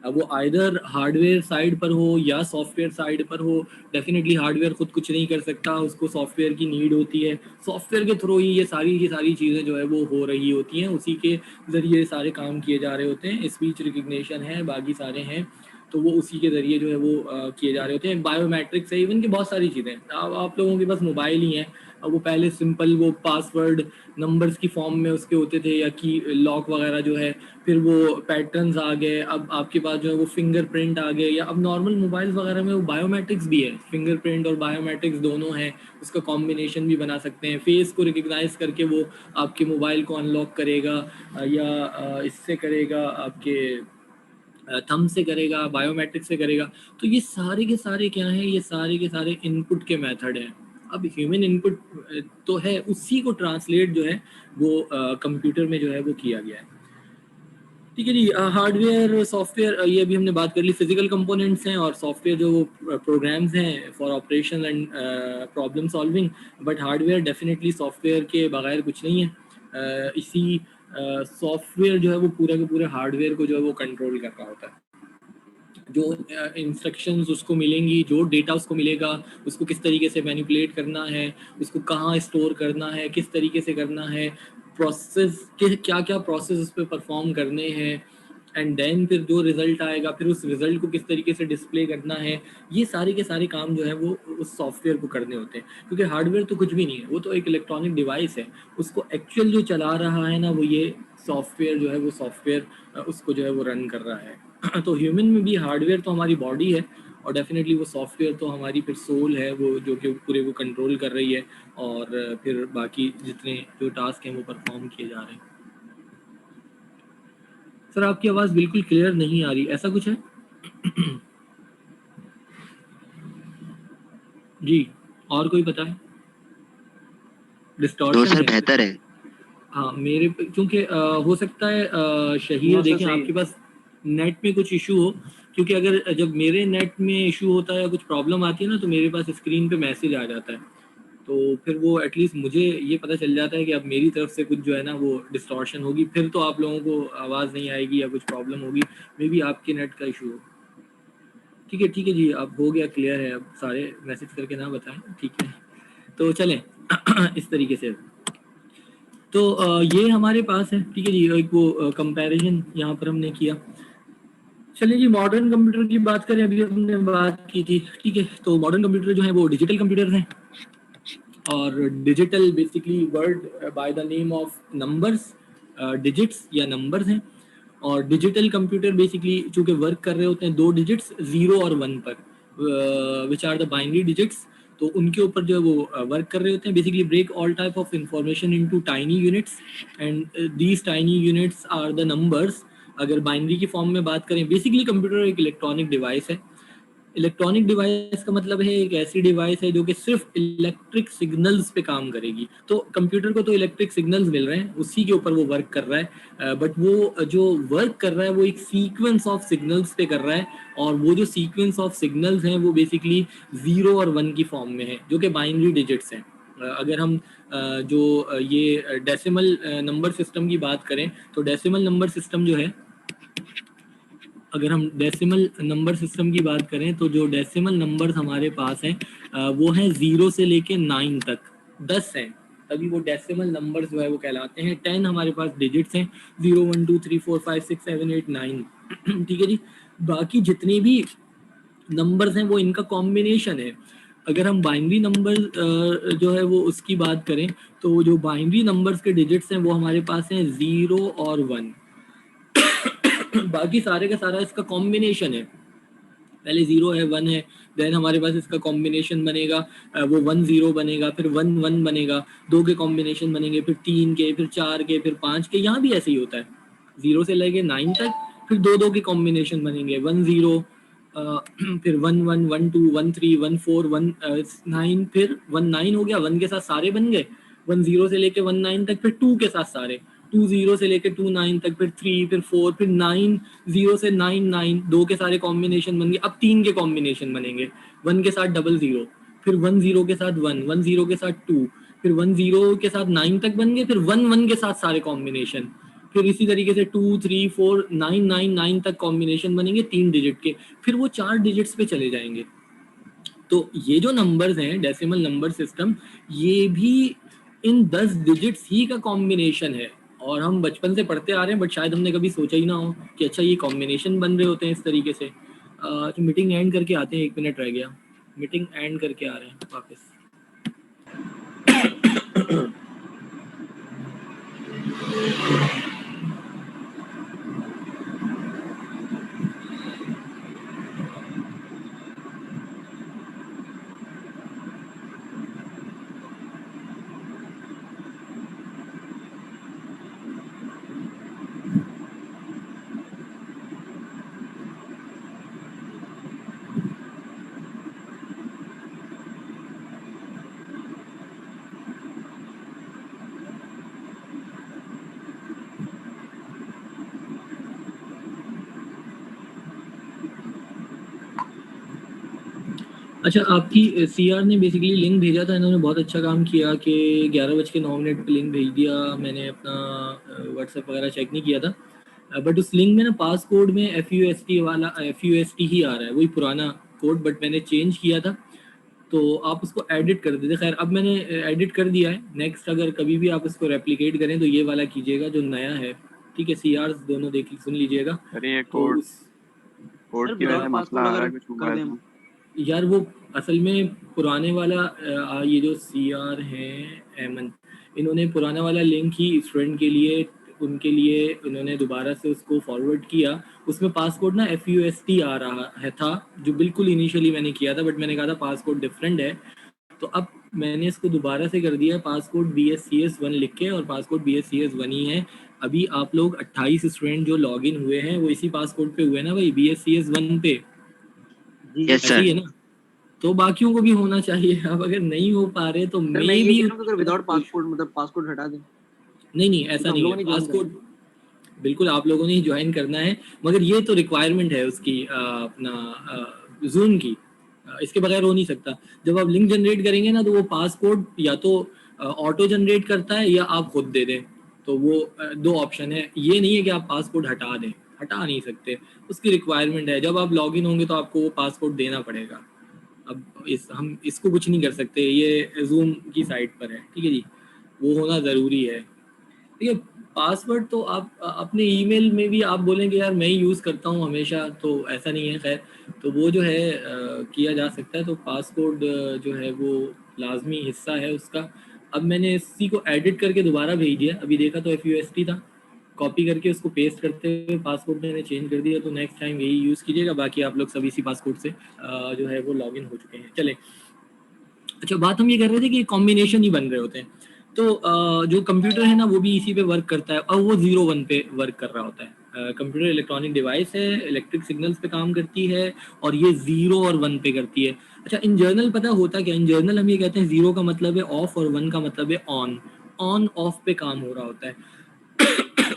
अब वो आइदर हार्डवेयर साइड पर हो या सॉफ्टवेयर साइड पर हो। डेफिनेटली हार्डवेयर खुद कुछ नहीं कर सकता, उसको सॉफ्टवेयर की नीड होती है। सॉफ्टवेयर के थ्रू ही ये सारी चीज़ें जो है वो हो रही होती हैं, उसी के ज़रिए सारे काम किए जा रहे होते हैं। स्पीच रिकग्निशन है, बाकी सारे हैं, तो वो उसी के ज़रिए जो है वो किए जा रहे होते हैं। बायोमेट्रिक्स है, इवन की बहुत सारी चीज़ें। अब आप लोगों के पास मोबाइल ही हैं, अब वो पहले सिंपल वो पासवर्ड नंबर्स की फॉर्म में उसके होते थे, या की लॉक वगैरह जो है, फिर वो पैटर्न्स आ गए। अब आपके पास जो है वो फिंगरप्रिंट आ गए, या अब नॉर्मल मोबाइल्स वगैरह में वो बायोमेट्रिक्स भी है, फिंगरप्रिंट और बायोमेट्रिक्स दोनों हैं। उसका कॉम्बिनेशन भी बना सकते हैं, फेस को रिकग्नाइज करके वो आपके मोबाइल को अनलॉक करेगा, या इससे करेगा, आपके थंब से करेगा, बायोमेट्रिक से करेगा। तो ये सारे के सारे क्या हैं, ये सारे के सारे इनपुट के मेथड हैं। अब ह्यूमन इनपुट तो है, उसी को ट्रांसलेट जो है वो कंप्यूटर में जो है वो किया गया है। ठीक है जी। हार्डवेयर सॉफ्टवेयर ये भी हमने बात कर ली। फिजिकल कंपोनेंट्स हैं और सॉफ्टवेयर जो प्रोग्राम्स हैं for operation and problem solving. But hardware definitely software के बगैर कुछ नहीं है। इसी सॉफ्टवेयर जो है वो पूरा के पूरे हार्डवेयर को जो है वो कंट्रोल कर रहा होता है। जो इंस्ट्रक्शंस उसको मिलेंगी, जो डेटा उसको मिलेगा, उसको किस तरीके से मैनिपुलेट करना है, उसको कहाँ स्टोर करना है, किस तरीके से करना है, प्रोसेस के क्या क्या प्रोसेस उस पर परफॉर्म करने हैं, एंड देन फिर जो रिजल्ट आएगा फिर उस रिजल्ट को किस तरीके से डिस्प्ले करना है। ये सारे के सारे काम जो है वो उस सॉफ्टवेयर को करने होते हैं, क्योंकि हार्डवेयर तो कुछ भी नहीं है, वो तो एक इलेक्ट्रॉनिक डिवाइस है। उसको एक्चुअल जो चला रहा है ना, वो ये सॉफ्टवेयर जो है वो सॉफ्टवेयर उसको जो है वो रन कर रहा है। तो ह्यूमन में भी हार्डवेयर तो हमारी बॉडी है, और डेफिनेटली वो सॉफ्टवेयर तो हमारी फिर सोल है, वो जो कि पूरे वो कंट्रोल कर रही है, और फिर बाकी जितने जो टास्क हैं वो परफॉर्म किए जा रहे हैं। सर आपकी आवाज़ बिल्कुल क्लियर नहीं आ रही, ऐसा कुछ है? जी, और कोई पता है? तो डिस्टॉर्शन सर है? बेहतर है। हाँ मेरे क्योंकि हो सकता है शहीर नो सर देखें सही आपके पास नेट में कुछ इशू हो, क्योंकि अगर जब मेरे नेट में इशू होता है या कुछ प्रॉब्लम आती है ना, तो मेरे पास स्क्रीन पे मैसेज आ जाता है। तो फिर वो एटलीस्ट मुझे ये पता चल जाता है कि अब मेरी तरफ से कुछ जो है ना वो डिस्टॉर्शन होगी, फिर तो आप लोगों को आवाज़ नहीं आएगी या कुछ प्रॉब्लम होगी। मे बी आपके नेट का इशू हो। ठीक है जी, अब हो गया, क्लियर है। अब सारे मैसेज करके ना बताएं, ठीक है? तो चलें इस तरीके से। तो ये हमारे पास है, ठीक है जी, एक वो कंपैरिजन यहाँ पर हमने किया। चलिए जी, मॉडर्न कंप्यूटर की बात करें, अभी हमने बात की थी, ठीक है? तो मॉडर्न कंप्यूटर जो है वो डिजिटल कंप्यूटर हैं, और digital basically word by the name of numbers, digits या नंबर्स हैं। और डिजिटल कंप्यूटर बेसिकली चूंकि वर्क कर रहे होते हैं दो डिजिट्स 0 और 1 पर, which are the binary digits, तो उनके ऊपर जो है वो वर्क कर रहे होते हैं। Basically break all type of information into tiny units, and these tiny units are the numbers. अगर बाइनरी की फॉर्म में बात करें, बेसिकली कंप्यूटर एक इलेक्ट्रॉनिक डिवाइस है। इलेक्ट्रॉनिक डिवाइस का मतलब है एक ऐसी डिवाइस है जो कि सिर्फ इलेक्ट्रिक सिग्नल्स पे काम करेगी। तो कंप्यूटर को तो इलेक्ट्रिक सिग्नल्स मिल रहे हैं, उसी के ऊपर वो वर्क कर रहा है, बट वो जो वर्क कर रहा है वो एक सीक्वेंस ऑफ सिग्नल्स पे कर रहा है। और वो जो सीक्वेंस ऑफ सिग्नल्स हैं वो बेसिकली 0 और 1 की फॉर्म में है, जो कि बाइनरी डिजिट्स हैं। अगर हम जो ये डेसिमल नंबर सिस्टम की बात करें, तो डेसिमल नंबर सिस्टम जो है, अगर हम डेसिमल नंबर सिस्टम की बात करें, तो जो डेसिमल नंबर्स हमारे पास हैं वो हैं 0 से लेके 9 तक, 10 हैं, तभी वो डेसिमल नंबर्स जो है वो कहलाते हैं। 10 हमारे पास डिजिट्स हैं, 0 1 2 3 4 5 6 7 8 9। ठीक है जी। बाकी जितने भी नंबर्स हैं वो इनका कॉम्बिनेशन है। अगर हम बाइनरी नंबर जो है वो उसकी बात करें, तो जो बाइनरी नंबर्स के डिजिट्स हैं वो हमारे पास हैं 0 और 1। बाकी सारे का सारा इसका कॉम्बिनेशन है। पहले 0 है, 1 है, देन हमारे पास इसका कॉम्बिनेशन बनेगा, वो 1 0 बनेगा, फिर 1 1 बनेगा, 2 के कॉम्बिनेशन बनेंगे, फिर 3 के, फिर 4 के, फिर 5 के। यहाँ भी ऐसे ही होता है, 0 से लेके 9 तक, फिर 2 के कॉम्बिनेशन बनेंगे, 1 0, फिर 1 1 1 2 1 3 1 4 1 9, फिर 1 9 हो गया, 1 के साथ सारे बन गए, 1 0 से लेके 1 9 तक, फिर 2 के साथ सारे, 2 0 से लेके 2 9 तक, फिर 3, फिर 4, फिर 9, 0 से 9 9, 2 के सारे कॉम्बिनेशन बन गए। अब 3 के कॉम्बिनेशन बनेंगे, 1 के साथ डबल 0, फिर 1 0 के साथ 1, 1 0 के साथ 2, फिर 1 0 के साथ 9 तक बन गए, फिर 1 1 के साथ सारे कॉम्बिनेशन, फिर इसी तरीके से 2 3 4 9 9 9 तक कॉम्बिनेशन बनेंगे 3 डिजिट के, फिर वो 4 डिजिट्स पे चले जाएंगे। तो ये जो नंबर्स हैं डेसिमल नंबर सिस्टम, ये भी इन 10 डिजिट्स ही का कॉम्बिनेशन है, और हम बचपन से पढ़ते आ रहे हैं, बट शायद हमने कभी सोचा ही ना हो कि अच्छा ये कॉम्बिनेशन बन रहे होते हैं इस तरीके से। तो मीटिंग एंड करके आते हैं, 1 मिनट रह गया, मीटिंग एंड करके आ रहे हैं वापस। अच्छा, आपकी सीआर ने बेसिकली लिंक भेजा था, इन्होंने बहुत अच्छा काम किया कि 11:09 पे लिंक भेज दिया। मैंने अपना व्हाट्सएप वगैरह चेक नहीं किया था, बट उस लिंक में ना पास कोड में FUST वाला FUST ही आ रहा है, वही पुराना कोड, बट मैंने चेंज किया था, तो आप उसको एडिट कर देते। खैर अब मैंने एडिट कर दिया है। नेक्स्ट अगर कभी भी आप इसको रेप्लिकेट करें तो ये वाला कीजिएगा जो नया है, ठीक है। सीआर दोनों देख सुन लीजिएगा। अरे ये तो कोड सर की वजह से विदाउट मसला पासपोर्ट आ रहा अगर है कुछ कर मोबाइल दें में। यार वो असल में पुराने वाला ये जो सीआर है एमन, इन्होंने पुराना वाला लिंक ही स्टूडेंट के लिए, उनके लिए इन्होंने दोबारा से उसको फॉरवर्ड किया। उसमें पासकोड ना FUST आ रहा है था, जो बिल्कुल इनिशियली मैंने किया था, बट मैंने कहा था पासकोड डिफरेंट है, तो अब मैंने इसको दोबारा से कर दिया पासकोड BSCS1 लिख के, और पासकोड BSCS1 ही है। अभी आप लोग 28 स्टूडेंट जो लॉगिन हुए हैं वो इसी पासकोड पे हुए ना भाई, BSCS1 पे, यस ऐसे ही सर। है ना? तो बाकियों को भी होना चाहिए। अब अगर नहीं हो पा रहे तो सर मे मैं ये भी कह रहा हूँ कि अगर विदाउट पासपोर्ट मतलब पासपोर्ट हटा दें, नहीं ये ऐसा तो हम नहीं है। लोगों ने ज्वाइन करा पासकोड बिल्कुल आप लोगों ने ही ज्वाइन करना है, मगर ये तो रिक्वायरमेंट है उसकी, अपना जूम की, इसके बगैर हो नहीं सकता। जब आप लिंक जनरेट करेंगे ना, तो वो पासकोड या तो ऑटो जनरेट करता है या आप खुद दे दें, तो वो 2 ऑप्शन है। ये नहीं है कि आप पासकोड हटा दें, हटा नहीं सकते, उसकी रिक्वायरमेंट है। जब आप लॉगिन होंगे तो आपको वो पासकोड देना पड़ेगा। अब हम इसको कुछ नहीं कर सकते, ये जूम की साइट पर है, ठीक है जी, वो होना ज़रूरी है। ठीक है, पासवर्ड तो आप अपने ईमेल में भी आप बोलेंगे यार मैं ही यूज़ करता हूँ हमेशा, तो ऐसा नहीं है। खैर, तो वो जो है किया जा सकता है। तो पासकोड जो है वो लाजमी हिस्सा है उसका। अब मैंने इसी को एडिट करके दोबारा भेज दिया, अभी देखा तो FUST था, कॉपी करके उसको पेस्ट करते हुए पासकोड मैंने चेंज कर दिया। तो नेक्स्ट टाइम यही यूज़ कीजिएगा। बाकी आप लोग सभी इसी पासकोड से जो है वो लॉगिन हो चुके हैं। चले, अच्छा, बात हम ये कर रहे थे कि कॉम्बिनेशन ही बन रहे होते हैं। तो जो कंप्यूटर है ना वो भी इसी पे वर्क करता है, और वो 0 1 पे वर्क कर रहा होता है। कंप्यूटर इलेक्ट्रॉनिक डिवाइस है, इलेक्ट्रिक सिग्नल्स पे काम करती है, और ये 0 और 1 पे करती है। अच्छा, इन जर्नल पता होता क्या? इन जर्नल हम ये कहते हैं 0 का मतलब है ऑफ और 1 का मतलब है ऑन। ऑन ऑफ पे काम हो रहा होता है।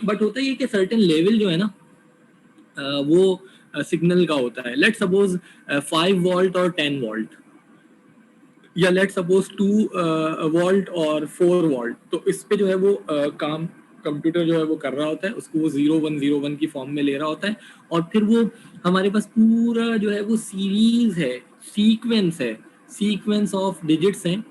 बट होता ये कि सर्टेन लेवल जो है ना वो सिग्नल का होता है। लेट सपोज 5 वोल्ट और 10 वोल्ट, या लेट सपोज 2 वोल्ट और 4 वोल्ट। तो इस पे जो है वो काम कंप्यूटर जो है वो कर रहा होता है, उसको वो 0 1 0 1 की फॉर्म में ले रहा होता है, और फिर वो हमारे पास पूरा जो है वो सीरीज है, सीक्वेंस है, सीक्वेंस ऑफ डिजिट्स हैं,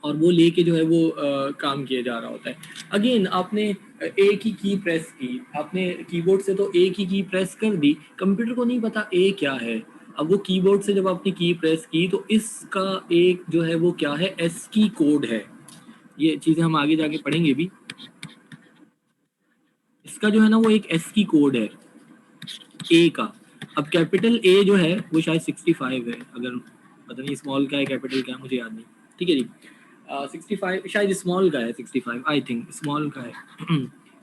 और वो लेके जो है वो काम किया जा रहा होता है। अगेन आपने एक ही की प्रेस की, आपने कीबोर्ड से तो एक ही की प्रेस कर दी, कंप्यूटर को नहीं पता ए क्या है। अब वो कीबोर्ड से जब आपने की प्रेस की तो इसका एक जो है वो क्या है, एस की कोड है। ये चीज़ें हम आगे जाके पढ़ेंगे भी। इसका जो है ना वो एक एस की कोड है ए का। अब कैपिटल ए जो है वो शायद 65 है, अगर पता नहीं स्मॉल का है कैपिटल का है, मुझे याद नहीं। ठीक है जी, 65 शायद स्मॉल का है, 65 आई थिंक स्मॉल का है।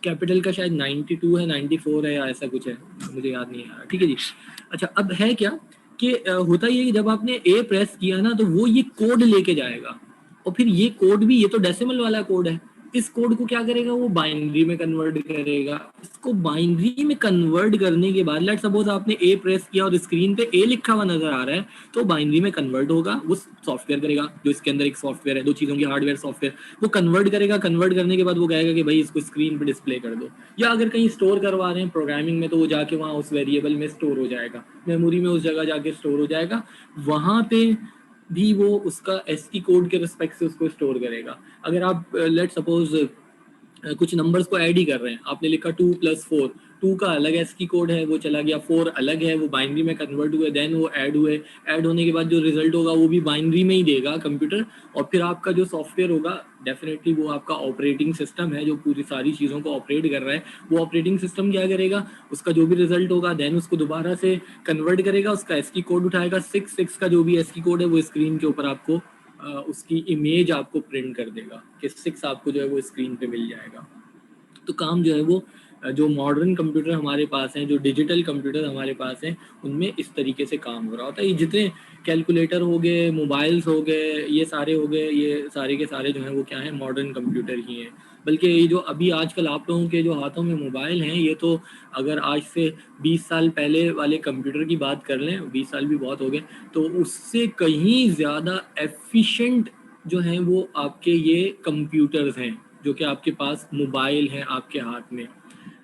कैपिटल का शायद 92 है, 94 है, या ऐसा कुछ है, मुझे याद नहीं आ रहा। ठीक है जी। अच्छा, अब है क्या कि होता ये कि जब आपने ए प्रेस किया ना तो वो ये कोड लेके जाएगा, और फिर ये कोड भी, ये तो डेसिमल वाला कोड है, इस कोड को क्या करेगा, वो बाइनरी में कन्वर्ट करेगा। इसको बाइनरी में कन्वर्ट करने के बाद लेट सपोज आपने ए प्रेस किया और स्क्रीन पे ए लिखा हुआ नजर आ रहा है, तो बाइनरी में कन्वर्ट होगा, वो सॉफ्टवेयर करेगा, जो इसके अंदर एक सॉफ्टवेयर है, दो चीज़ों की हार्डवेयर सॉफ्टवेयर, वो कन्वर्ट करेगा। कन्वर्ट करने के बाद वो कहेगा कि भाई इसको स्क्रीन पे डिस्प्ले कर दो, या अगर कहीं स्टोर करवा रहे हैं प्रोग्रामिंग में, तो वो जाके वहाँ उस वेरिएबल में स्टोर हो जाएगा, मेमोरी में उस जगह जाके स्टोर हो जाएगा। वहाँ पे भी वो उसका एसटी कोड के रिस्पेक्ट से उसको स्टोर करेगा। अगर आप लेट सपोज कुछ नंबर्स को ऐड ही कर रहे हैं, आपने लिखा 2+4, 2 का अलग एसकी कोड है, वो चला गया, 4 अलग है, वो बाइनरी में कन्वर्ट हुए, देन वो ऐड हुए, ऐड होने के बाद जो रिजल्ट होगा वो भी बाइनरी में ही देगा कंप्यूटर। और फिर आपका जो सॉफ्टवेयर होगा डेफिनेटली वो आपका ऑपरेटिंग सिस्टम है जो पूरी सारी चीज़ों को ऑपरेट कर रहा है, वो ऑपरेटिंग सिस्टम क्या करेगा, उसका जो भी रिजल्ट होगा देन उसको दोबारा से कन्वर्ट करेगा, उसका एसकी कोड उठाएगा, 6 का जो भी एसकी कोड है वो स्क्रीन के ऊपर आपको उसकी इमेज आपको प्रिंट कर देगा कि 6 आपको जो है वो स्क्रीन पे मिल जाएगा। तो काम जो है वो जो मॉडर्न कंप्यूटर हमारे पास हैं, जो डिजिटल कंप्यूटर हमारे पास हैं, उनमें इस तरीके से काम हो रहा होता है। ये जितने कैलकुलेटर हो गए, मोबाइल्स हो गए, ये सारे हो गए, ये सारे के सारे जो हैं वो क्या है, मॉडर्न कंप्यूटर ही हैं। बल्कि ये जो अभी आजकल आप लोगों के जो हाथों में मोबाइल हैं, ये तो अगर आज से 20 साल पहले वाले कंप्यूटर की बात कर लें, 20 साल भी बहुत हो गए, तो उससे कहीं ज़्यादा एफिशिएंट जो हैं वो आपके ये कंप्यूटर्स हैं जो कि आपके पास मोबाइल है आपके हाथ में।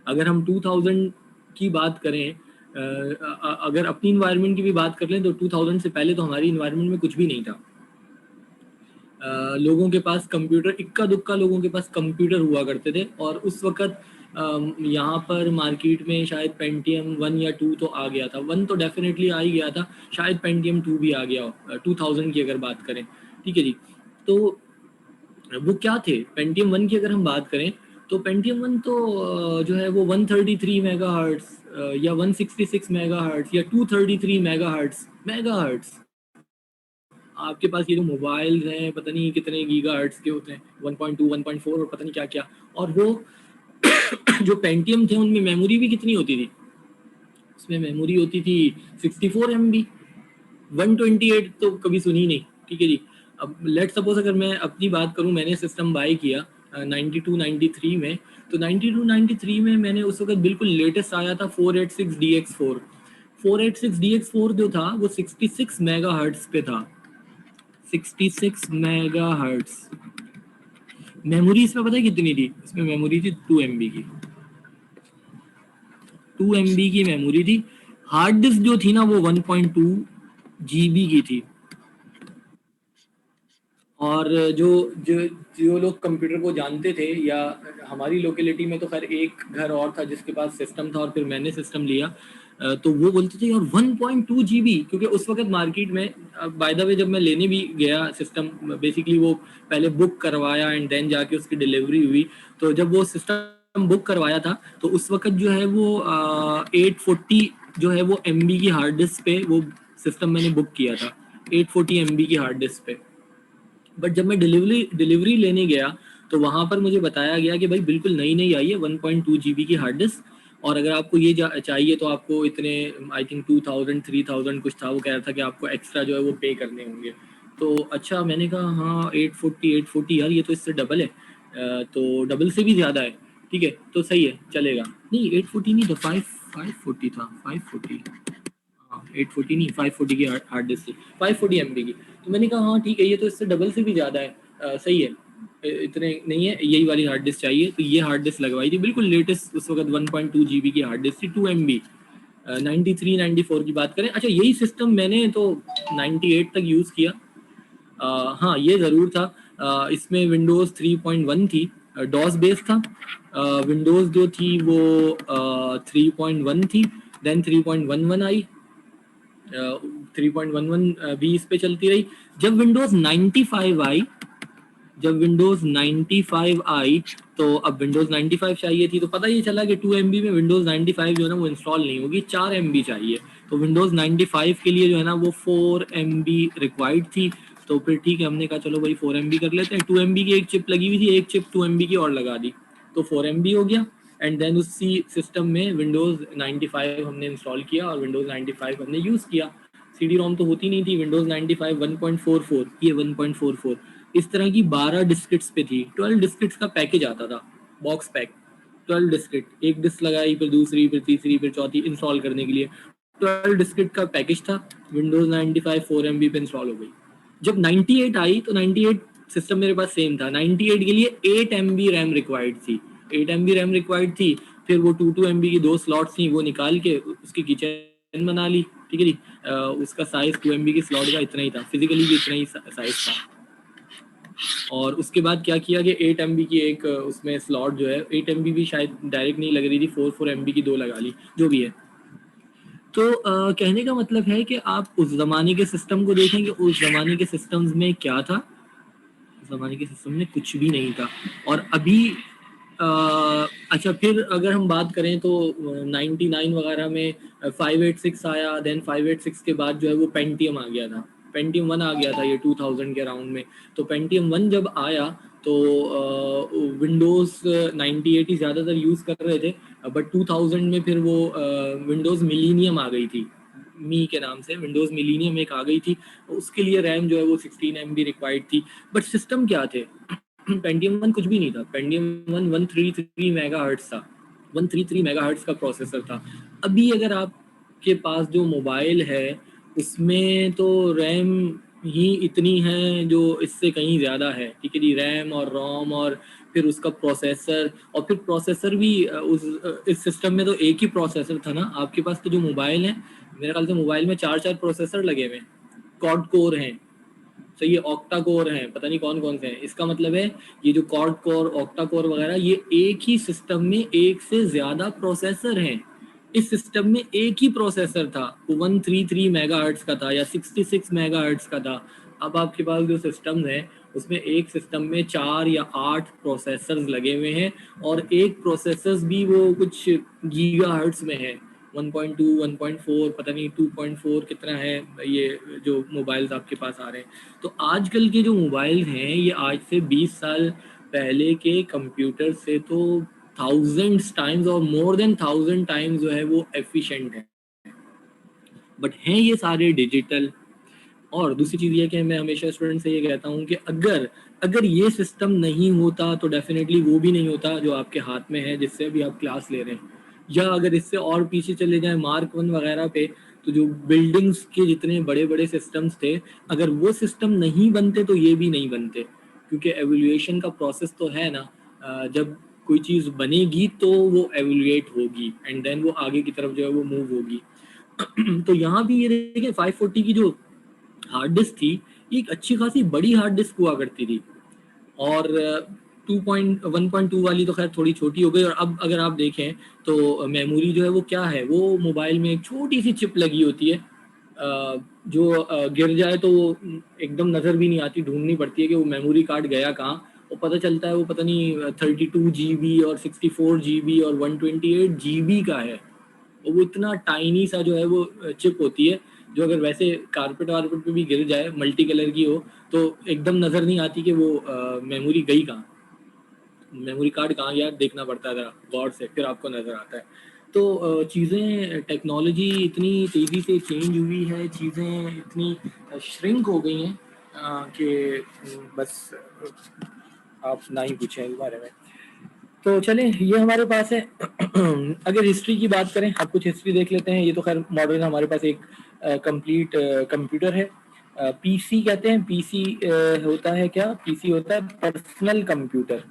अगर हम 2000 की बात करें, अगर अपनी इन्वायरमेंट की भी बात कर लें, तो 2000 से पहले तो हमारी इन्वायरमेंट में कुछ भी नहीं था। लोगों के पास कंप्यूटर, इक्का दुक्का लोगों के पास कंप्यूटर हुआ करते थे, और उस वक्त यहाँ पर मार्केट में शायद पेंटियम 1 या 2 तो आ गया था, 1 तो डेफिनेटली आ ही गया था, शायद पेंटियम 2 भी आ गया हो 2000 की अगर बात करें, ठीक है जी। तो वो क्या थे, पेंटियम 1 की अगर हम बात करें, तो पेंटियम 1 तो जो है वो 133 मेगाहर्ट्ज़ या 166 मेगाहर्ट्ज़ या 233 मेगाहर्ट्ज़। आपके पास ये जो मोबाइल्स हैं पता नहीं कितने गीगाहर्ट्ज़ के होते हैं, 1.2 1.4 और पता नहीं क्या-क्या। और वो जो पेंटियम थे उनमें मेमोरी भी कितनी होती थी, उसमें मेमोरी होती थी 64 MB, 128 तो कभी सुनी नहीं, ठीक है जी। अब लेट सपोज अगर मैं अपनी बात करूं, मैंने सिस्टम बाय किया 92-93 में, तो 92-93 में मैंने उस वक्त बिल्कुल लेटेस्ट आया था 486DX4। 486DX4 जो था वो 66 मेगाहर्ट्ज़ पे था, 66 मेगाहर्ट्ज़। मेमोरी इसमें पता है कितनी थी, इसमें मेमोरी थी 2 MB की, 2 MB की मेमोरी थी। हार्ड डिस्क जो थी ना वो 1.2 GB की थी। और जो जो जो लोग कंप्यूटर को जानते थे, या हमारी लोकेलिटी में तो खैर एक घर और था जिसके पास सिस्टम था, और फिर मैंने सिस्टम लिया, तो वो बोलते थे यार 1.2 GB, क्योंकि उस वक्त मार्केट में, बाय द वे जब मैं लेने भी गया सिस्टम, बेसिकली वो पहले बुक करवाया एंड देन जाके उसकी डिलीवरी हुई। तो जब वो सिस्टम बुक करवाया था तो उस वक्त जो है वो 840 जो है वो MB की हार्ड डिस्क पे वो सिस्टम मैंने बुक किया था, 840 MB की हार्ड डिस्क पे। बट जब मैं डिलीवरी लेने गया तो वहाँ पर मुझे बताया गया कि भाई बिल्कुल नई नई आई है 1.2 GB की हार्ड डिस्क, और अगर आपको ये चाहिए तो आपको इतने, आई थिंक 2000 3000 कुछ था, वो कह रहा था कि आपको एक्स्ट्रा जो है वो पे करने होंगे। तो अच्छा, मैंने कहा हाँ 840 यार, ये तो इससे डबल है, तो डबल से भी ज़्यादा है, ठीक है तो सही है चलेगा। नहीं 840 नहीं था, 540 था, 540, हाँ 840 नहीं 540 की हार्ड डिस्क थी, 540 MB की। तो मैंने कहा हाँ ठीक है, ये तो इससे डबल से भी ज़्यादा है, सही है, इतने नहीं है, यही वाली हार्ड डिस्क चाहिए। तो ये हार्ड डिस्क लगवाई थी, बिल्कुल लेटेस्ट उस वक्त 1.2 GB की हार्ड डिस्क थी, 2 MB। 93-94 की बात करें, अच्छा यही सिस्टम मैंने तो 98 तक यूज़ किया। हाँ ये ज़रूर था, इसमें विंडोज़ 3.1 थी, डॉस बेस था। विंडोज़ जो थी वो 3.1 थी, देन 3.11 आई, 3.11 भी इस पे चलती रही। जब विंडोज 95 आई, जब विंडोज 95 आई तो अब विंडोज 95 चाहिए थी, तो पता ये चला कि 2 MB में विंडोज 95 जो है ना वो इंस्टॉल नहीं होगी, 4 MB चाहिए। तो विंडोज 95 के लिए जो है ना वो 4 MB रिक्वायर्ड थी। तो फिर ठीक है, हमने कहा चलो भाई 4 MB कर लेते हैं। 2 MB की एक चिप लगी हुई थी, एक चिप 2 MB की और लगा दी, तो 4 MB हो गया। एंड देन उसी सिस्टम में विंडोज 95 हमने इंस्टॉल किया और विंडोज 95 हमने यूज़ किया। CD रोम तो होती नहीं थी, विंडोज 95 1.44, ये 1.44, इस तरह की 12 डिस्किट्स पे थी। 12 डिस्किट्स का पैकेज आता था, बॉक्स पैक। 12 डिस्किट, एक डिस्क लगाई, फिर दूसरी, फिर तीसरी, फिर चौथी इंस्टॉल करने के लिए। 12 डिस्किट का पैकेज था। विंडोज 95 4 MB पे इंस्टॉल हो गई। जब 98 आई तो 98 सिस्टम मेरे पास सेम था। 98 के लिए 8 MB रैम रिक्वायर्ड थी। 8 MB रैम रिक्वायर्ड थी। फिर वो 2 MB की 2 स्लॉट्स थी, वो निकाल के उसकी किचन बना ली। ठीक है जी। उसका साइज 2 MB की स्लॉट का इतना ही था, फिजिकली भी इतना ही साइज था। और उसके बाद क्या किया कि 8 MB की एक उसमें स्लॉट जो है, 8 MB भी शायद डायरेक्ट नहीं लग रही थी, 4 MB की 2 लगा ली, जो भी है। तो कहने का मतलब है कि आप उस ज़माने के सिस्टम को देखें कि उस ज़माने के सिस्टम्स में क्या था। उस ज़माने के सिस्टम में कुछ भी नहीं था। और अभी अच्छा, फिर अगर हम बात करें तो 99 वगैरह में 586 आया। देन 586 के बाद जो है वो पेंटियम आ गया था। पेंटियम 1 आ गया था ये 2000 के अराउंड में। तो पेंटियम 1 जब आया तो विंडोज़ 98 ही ज़्यादातर यूज़ कर रहे थे। बट 2000 में फिर वो विंडोज़ मिलीनियम आ गई थी, मी के नाम से विंडोज़ मिलीनियम एक आ गई थी। उसके लिए रैम जो है वो 16 MB रिक्वायर्ड थी। बट सिस्टम क्या थे? पेंटियम 1 कुछ भी नहीं था। पेंटियम 1 133 मेगाहर्ट्ज था। 133 मेगाहर्ट्ज का प्रोसेसर था। अभी अगर आपके पास जो मोबाइल है उसमें तो रैम ही इतनी है जो इससे कहीं ज़्यादा है। ठीक है जी, रैम और रोम और फिर उसका प्रोसेसर, और फिर प्रोसेसर भी इस सिस्टम में तो एक ही प्रोसेसर था ना। आपके पास तो जो मोबाइल है, मेरे ख्याल से मोबाइल में 4 प्रोसेसर लगे हुए हैं, क्वाड कोर हैं। तो ये ऑक्टा कोर हैं, पता नहीं कौन कौन से हैं। इसका मतलब है ये जो क्वाड कोर, ऑक्टा कोर वगैरह, ये एक ही सिस्टम में एक से ज्यादा प्रोसेसर हैं। इस सिस्टम में एक ही प्रोसेसर था, वो 133 मेगाहर्ट्ज का था या 66 मेगाहर्ट्ज का था। अब आपके पास जो सिस्टम है उसमें एक सिस्टम में 4 या 8 प्रोसेसर्स लगे हुए हैं, और एक प्रोसेसर्स भी वो कुछ गीगाहर्ट्ज में है। 1.2 1.4 पता नहीं 2.4 कितना है ये जो मोबाइल्स आपके पास आ रहे हैं। तो आजकल के जो मोबाइल हैं ये आज से 20 साल पहले के कंप्यूटर से तो थाउजेंड्स टाइम्स और मोर देन 1000 टाइम्स जो है वो एफिशिएंट है। बट हैं ये सारे डिजिटल। और दूसरी चीज़ ये कि मैं हमेशा स्टूडेंट से ये कहता हूँ कि अगर अगर ये सिस्टम नहीं होता तो डेफिनेटली वो भी नहीं होता जो आपके हाथ में है जिससे अभी आप क्लास ले रहे हैं। या अगर इससे और पीछे चले जाएं मार्क 1 वगैरह पे, तो जो बिल्डिंग्स के जितने बड़े बड़े सिस्टम्स थे, अगर वो सिस्टम नहीं बनते तो ये भी नहीं बनते। क्योंकि एवोल्यूशन का प्रोसेस तो है ना, जब कोई चीज़ बनेगी तो वो एवोल्यूएट होगी एंड देन वो आगे की तरफ जो है वो मूव होगी। तो यहाँ भी ये देखिए 540 की जो हार्ड डिस्क थी, ये एक अच्छी खासी बड़ी हार्ड डिस्क हुआ करती थी। और 2.1.2 वाली तो खैर थोड़ी छोटी हो गई। और अब अगर आप देखें तो मेमोरी जो है वो क्या है, वो मोबाइल में एक छोटी सी चिप लगी होती है, जो गिर जाए तो वो एकदम नज़र भी नहीं आती, ढूंढनी पड़ती है कि वो मेमोरी कार्ड गया कहाँ। वो पता चलता है वो पता नहीं 32 GB और 64 GB और 128 GB का है। और वो इतना टाइनी सा जो है वो चिप होती है, जो अगर वैसे कारपेट वारपेट पे भी गिर जाए, मल्टी कलर की हो, तो एकदम नज़र नहीं आती कि वो मेमोरी गई कहाँ, मेमोरी कार्ड कहाँ गया, देखना पड़ता है ज़रा गौर से, फिर आपको नज़र आता है। तो चीज़ें, टेक्नोलॉजी इतनी तेज़ी से चेंज हुई है, चीज़ें इतनी श्रिंक हो गई हैं कि बस आप ना ही पूछें इस बारे में। तो चलें, ये हमारे पास है। अगर हिस्ट्री की बात करें, अब कुछ हिस्ट्री देख लेते हैं। ये तो खैर मॉडर्न हमारे पास एक कंप्लीट कंप्यूटर है। पीसी कहते हैं। पीसी होता है क्या? पीसी होता है पर्सनल कंप्यूटर।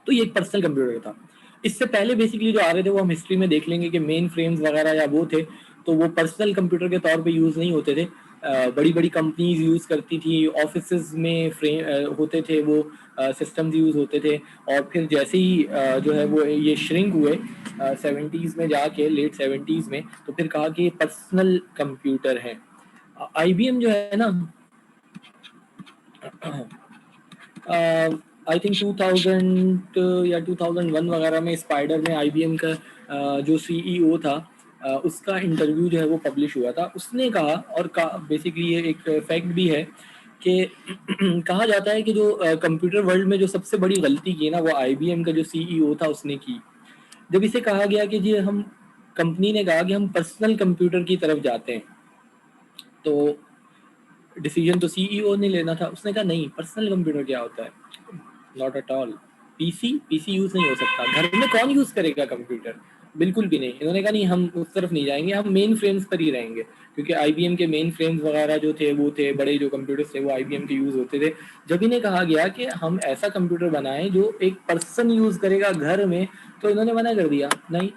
तो ये एक पर्सनल कंप्यूटर था। इससे पहले बेसिकली जो आ रहे थे वो हम हिस्ट्री में देख लेंगे कि मेन फ्रेम्स वगैरह या वो थे, तो वो पर्सनल कंप्यूटर के तौर पे यूज़ नहीं होते थे। बड़ी बड़ी कंपनीज यूज़ करती थी, ऑफिसेज में फ्रेम होते थे, वो सिस्टम्स यूज़ होते थे। और फिर जैसे ही जो है वो ये श्रिंक हुए 70s में जाके, लेट 70s में, तो फिर कहा कि ये पर्सनल कंप्यूटर है। IBM जो है ना, आई थिंक 2000 या 2001 वगैरह में स्पाइडर में IBM का जो CEO था, उसका इंटरव्यू जो है वो पब्लिश हुआ था। उसने कहा, और बेसिकली ये एक फैक्ट भी है कि कहा जाता है कि जो कंप्यूटर वर्ल्ड में जो सबसे बड़ी गलती की ना, वो IBM का जो CEO था उसने की। जब इसे कहा गया कि जी हम, कंपनी ने कहा कि हम पर्सनल कंप्यूटर की तरफ जाते हैं, तो डिसीजन तो सीईओ ने लेना था। उसने कहा नहीं, पर्सनल कंप्यूटर क्या होता है, not at all. PC use नहीं हो सकता, घर में कौन यूज करेगा कंप्यूटर, बिल्कुल भी नहीं। इन्होंने कहा नहीं, हम उस तरफ नहीं जाएंगे, हम मेन फ्रेम्स पर ही रहेंगे, क्योंकि आईबीएम के मेन फ्रेम्स वगैरह जो थे वो थे, बड़े जो कंप्यूटर्स थे वो आईबीएम के यूज होते थे। जब इन्हें कहा गया कि हम ऐसा कंप्यूटर बनाएं जो एक पर्सन यूज करेगा घर में, तो इन्होंने मना कर दिया, नहीं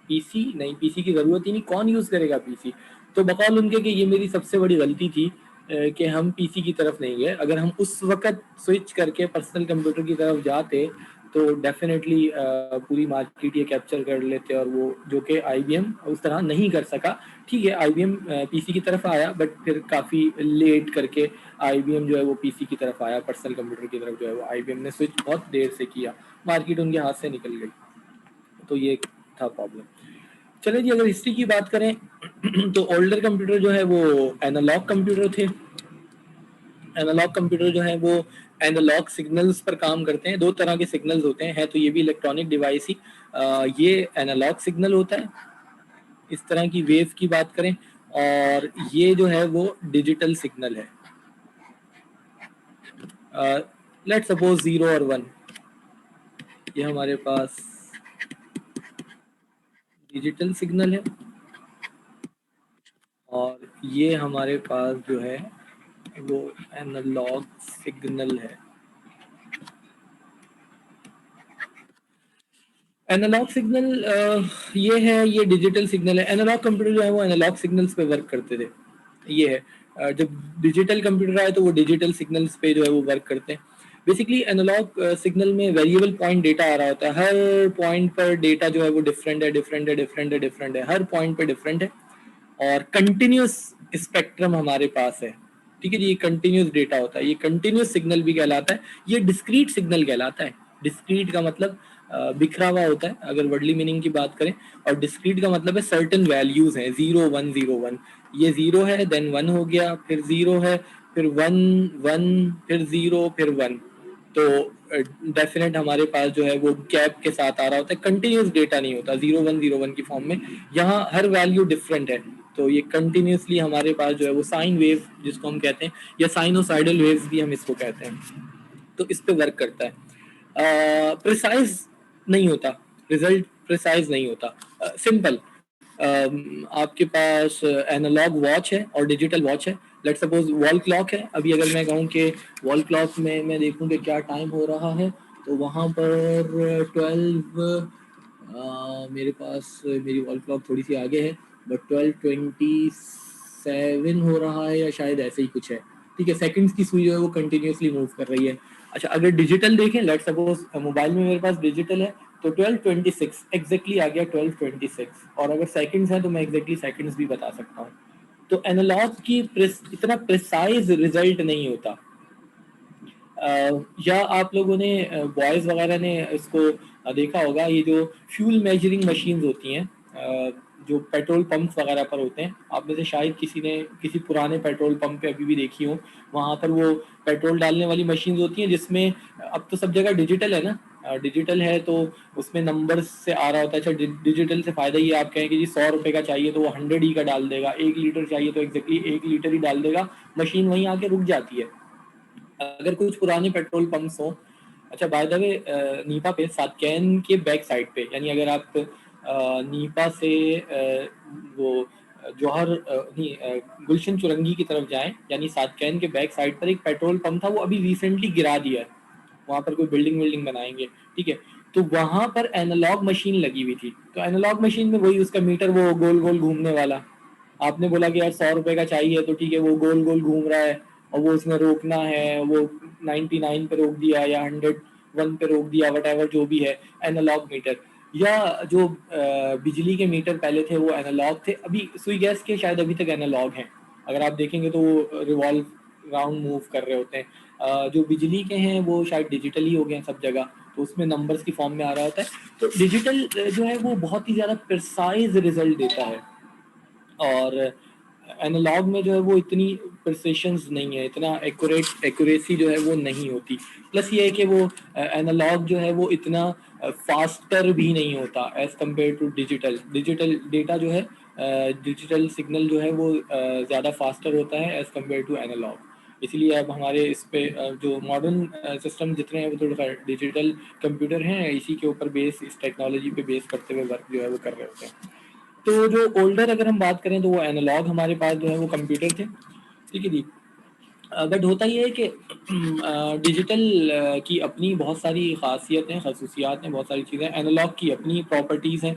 पीसी नहीं, पीसी की जरूरत ही नहीं, कौन यूज करेगा पीसी। तो बकौल उनके कि ये मेरी सबसे बड़ी गलती थी कि हम पीसी की तरफ नहीं गए। अगर हम उस वक्त स्विच करके पर्सनल कंप्यूटर की तरफ जाते तो डेफिनेटली पूरी मार्केट ये कैप्चर कर लेते, और वो जो कि आईबीएम उस तरह नहीं कर सका। ठीक है, आईबीएम पीसी की तरफ आया, बट फिर काफ़ी लेट करके आईबीएम जो है वो पीसी की तरफ आया, पर्सनल कंप्यूटर की तरफ जो है वो आईबीएम ने स्विच बहुत देर से किया, मार्केट उनके हाथ से निकल गई। तो ये था प्रॉब्लम। चलिए जी, अगर हिस्ट्री की बात करें तो ओल्डर कंप्यूटर जो है वो एनालॉग कंप्यूटर थे। एनालॉग कंप्यूटर जो है वो एनालॉग सिग्नल्स पर काम करते हैं। दो तरह के सिग्नल्स होते हैं, है तो ये भी इलेक्ट्रॉनिक डिवाइस ही। ये एनालॉग सिग्नल होता है, इस तरह की वेव की बात करें, और ये जो है वो डिजिटल सिग्नल है। लेट्स सपोज 0 और 1, ये हमारे पास डिजिटल सिग्नल है, और ये हमारे पास जो है वो एनालॉग सिग्नल है। एनालॉग सिग्नल ये है, ये डिजिटल सिग्नल है। एनालॉग कंप्यूटर जो है वो एनालॉग सिग्नल्स पे वर्क करते थे, ये है। जब डिजिटल कंप्यूटर आए तो वो डिजिटल सिग्नल्स पे जो है वो वर्क करते हैं। बेसिकली एनालॉग सिग्नल में वेरिएबल पॉइंट डेटा आ रहा होता है, हर पॉइंट पर डेटा जो है वो डिफरेंट है, डिफरेंट है, डिफरेंट है, डिफरेंट है, हर पॉइंट पे डिफरेंट है, और कंटिन्यूस स्पेक्ट्रम हमारे पास है। ठीक है जी, ये कंटिन्यूस डेटा होता है, ये कंटिन्यूस सिग्नल भी कहलाता है, ये डिस्क्रीट सिग्नल कहलाता है। डिस्क्रीट का मतलब बिखरा हुआ होता है अगर वर्डली मीनिंग की बात करें, और डिस्क्रीट का मतलब है सर्टेन वैल्यूज हैं, 0 1 0 1, ये 0 है, देन 1 हो गया, फिर 0 है, फिर 1 1, फिर 0, फिर 1। तो डेफिनेट हमारे पास जो है वो गैप के साथ आ रहा होता है, कंटिन्यूस डेटा नहीं होता 0 1 0 1 की फॉर्म में। यहाँ हर वैल्यू डिफरेंट है, तो ये कंटिन्यूसली हमारे पास जो है वो साइन वेव जिसको हम कहते हैं, या साइनोसाइडल वेव्स भी हम इसको कहते हैं, तो इस पे वर्क करता है। प्रिसाइज नहीं होता, रिजल्ट प्रिसाइज नहीं होता। सिंपल, आपके पास एनालॉग वॉच है और डिजिटल वॉच है। लेट सपोज वॉल क्लॉक है, अभी अगर मैं कहूँ कि वॉल क्लॉक में मैं देखूँ कि क्या टाइम हो रहा है, तो वहाँ पर 12 मेरे पास मेरी वॉल क्लॉक थोड़ी सी आगे है, बट 12:27 हो रहा है, या शायद ऐसे ही कुछ है। ठीक है, सेकंड्स की सुई जो है वो कंटिन्यूसली मूव कर रही है। अच्छा, अगर डिजिटल देखें, लेट सपोज मोबाइल में मेरे पास डिजिटल है, तो 12:26 एग्जैक्टली आ गया 12:26, और अगर सेकंड्स है तो मैं एग्जैक्टली सेकंड्स भी बता सकता हूँ। तो एनालॉग की इतना प्रिसाइज रिजल्ट नहीं होता। या आप लोगों ने बॉयज़ वगैरह ने इसको देखा होगा, ये जो फ्यूल मेजरिंग मशीन्स होती हैं, जो पेट्रोल पंप्स वगैरह पर होते हैं, आप में से शायद किसी ने किसी पुराने पेट्रोल पंप पे अभी भी देखी हो, वहाँ पर वो पेट्रोल डालने वाली मशीन्स होती हैं, जिसमें अब तो सब जगह डिजिटल है ना, डिजिटल है तो उसमें नंबर्स से आ रहा होता है। अच्छा, डिजिटल से फ़ायदा ये आप कहें कि जी 100 रुपये का चाहिए तो वो 100 ही का डाल देगा, 1 लीटर चाहिए तो एग्जैक्टली 1 लीटर ही डाल देगा, मशीन वहीं आके रुक जाती है। अगर कुछ पुराने पेट्रोल पंप्स हो, अच्छा बाय द वे, नीपा पे सातकैन के बैक साइड पे, यानी अगर आप नीपा से वो जौहर नहीं, गुलशन चुरंगी की तरफ जाएं, यानी सातकैन के बैक साइड पर एक पेट्रोल पंप था, वो अभी रिसेंटली गिरा दिया है, वहाँ पर कोई बिल्डिंग विल्डिंग बनाएंगे। ठीक है, तो वहाँ पर एनालॉग मशीन लगी हुई थी, तो एनालॉग मशीन में वही उसका मीटर वो गोल गोल घूमने वाला, आपने बोला कि यार 100 रुपये का चाहिए, तो ठीक है वो गोल गोल घूम रहा है, और वो उसमें रोकना है, वो 99 पे रोक दिया या 101 पे रोक दिया, वट एवर जो भी है, एनालॉग मीटर। या जो बिजली के मीटर पहले थे वो एनालॉग थे, अभी सुई गैस के शायद अभी तक एनालॉग हैं, अगर आप देखेंगे तो वो रिवॉल्व राउंड मूव कर रहे होते हैं। जो बिजली के हैं वो शायद डिजिटल ही हो गए हैं सब जगह, तो उसमें नंबर्स की फॉर्म में आ रहा होता है। तो डिजिटल जो है वो बहुत ही ज़्यादा प्रिसाइज रिजल्ट देता है, और एनालॉग में जो है वो इतनी प्रिसिशंस नहीं है, इतना एक्यूरेसी जो है वो नहीं होती। प्लस ये है कि वो एनालॉग जो है वो इतना फास्टर भी नहीं होता as compare to digital. Digital data जो है डिजिटल सिग्नल जो है वो ज़्यादा फास्टर होता है एज़ कम्पेयर टू एनालॉग। इसलिए अब हमारे इस पे जो मॉडर्न सिस्टम जितने हैं वो थोड़ा डिजिटल कंप्यूटर हैं, इसी के ऊपर बेस, इस टेक्नोलॉजी पे बेस करते हुए वर्क जो है वो कर रहे होते हैं। तो जो ओल्डर अगर हम बात करें तो वो एनालॉग हमारे पास जो है वो कंप्यूटर थे, ठीक है जी। बट होता ये है कि डिजिटल की अपनी बहुत सारी ख़ासियत हैं, खसूसियात हैं, बहुत सारी चीज़ें। एनालॉग की अपनी प्रॉपर्टीज़ हैं।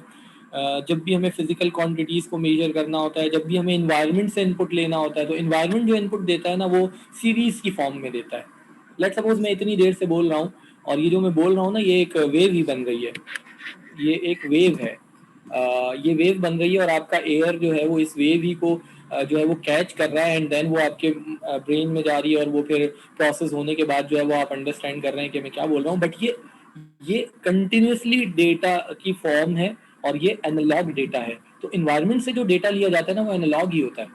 जब भी हमें फिजिकल क्वांटिटीज़ को मेजर करना होता है, जब भी हमें इन्वायरमेंट से इनपुट लेना होता है, तो इन्वायरमेंट जो इनपुट देता है ना वो सीरीज़ की फॉर्म में देता है। लेट्स सपोज मैं इतनी देर से बोल रहा हूँ और ये जो मैं बोल रहा हूँ ना ये एक वेव ही बन रही है, ये एक वेव है। ये वेव बन रही है और आपका एयर जो है वो इस वेव ही को जो है वो कैच कर रहा है एंड देन वो आपके ब्रेन में जा रही है और वो फिर प्रोसेस होने के बाद जो है वो आप अंडरस्टैंड कर रहे हैं कि मैं क्या बोल रहा हूँ। बट ये कंटिन्यूसली डेटा की फॉर्म है और ये एनालॉग डेटा है। तो इन्वायरमेंट से जो डेटा लिया जाता है ना वो एनालॉग ही होता है।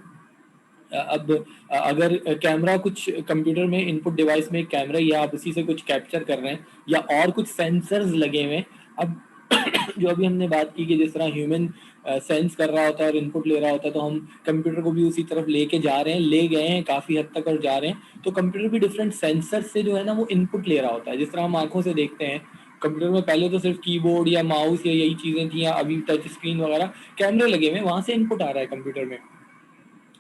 अब अगर कैमरा कुछ कंप्यूटर में इनपुट डिवाइस में एक कैमरा ही है, आप उसी से कुछ कैप्चर कर रहे हैं या और कुछ सेंसर्स लगे हुए हैं। अब जो अभी हमने बात की कि जिस तरह ह्यूमन सेंस कर रहा होता है और इनपुट ले रहा होता है, तो हम कंप्यूटर को भी उसी तरफ लेके जा रहे हैं, ले गए हैं काफ़ी हद तक और जा रहे हैं। तो कंप्यूटर भी डिफरेंट सेंसर से जो है ना वो इनपुट ले रहा होता है। जिस तरह हम आंखों से देखते हैं, कंप्यूटर में पहले तो सिर्फ कीबोर्ड या माउस या यही चीज़ें थी, या अभी टच स्क्रीन वगैरह कैमरे लगे हुए हैं, वहाँ से इनपुट आ रहा है कंप्यूटर में,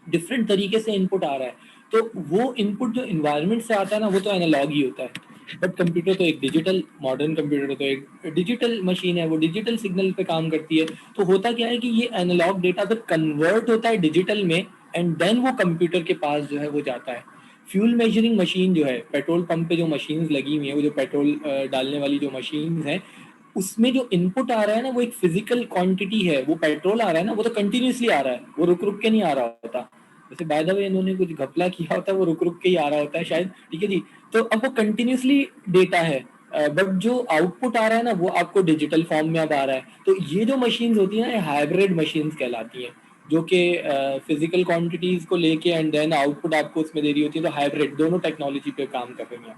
डिफरेंट तरीके से इनपुट आ रहा है। तो वो इनपुट जो इन्वायरमेंट से आता है ना वो तो एनालॉग ही होता है। बट कंप्यूटर तो एक डिजिटल, मॉडर्न कंप्यूटर तो एक डिजिटल मशीन है, वो डिजिटल सिग्नल पे काम करती है। तो होता क्या है कि ये एनालॉग डेटा फिर कन्वर्ट होता है डिजिटल में एंड देन वो कंप्यूटर के पास जो है वो जाता है। फ्यूल मेजरिंग मशीन जो है, पेट्रोल पंप पे जो मशीन लगी हुई है, वो जो पेट्रोल डालने वाली जो मशीन है, उसमें जो इनपुट आ रहा है ना वो एक फिजिकल क्वांटिटी है। वो पेट्रोल आ रहा है ना वो तो कंटिन्यूसली आ रहा है, वो रुक रुक के नहीं आ रहा होता। जैसे बाय द वे इन्होंने कुछ घपला किया होता है, वो रुक रुक के ही आ रहा होता है शायद, ठीक है जी। तो अब वो कंटिन्यूसली डेटा है, बट जो आउटपुट आ रहा है ना वो आपको डिजिटल फॉर्म में अब आ रहा है। तो ये जो मशीन्स होती हैं ना हाइब्रिड मशीन्स कहलाती हैं, जो कि फिजिकल क्वांटिटीज को लेके एंड देन आउटपुट आपको उसमें दे रही होती है। तो हाइब्रिड दोनों टेक्नोलॉजी पे काम कर रही हैं।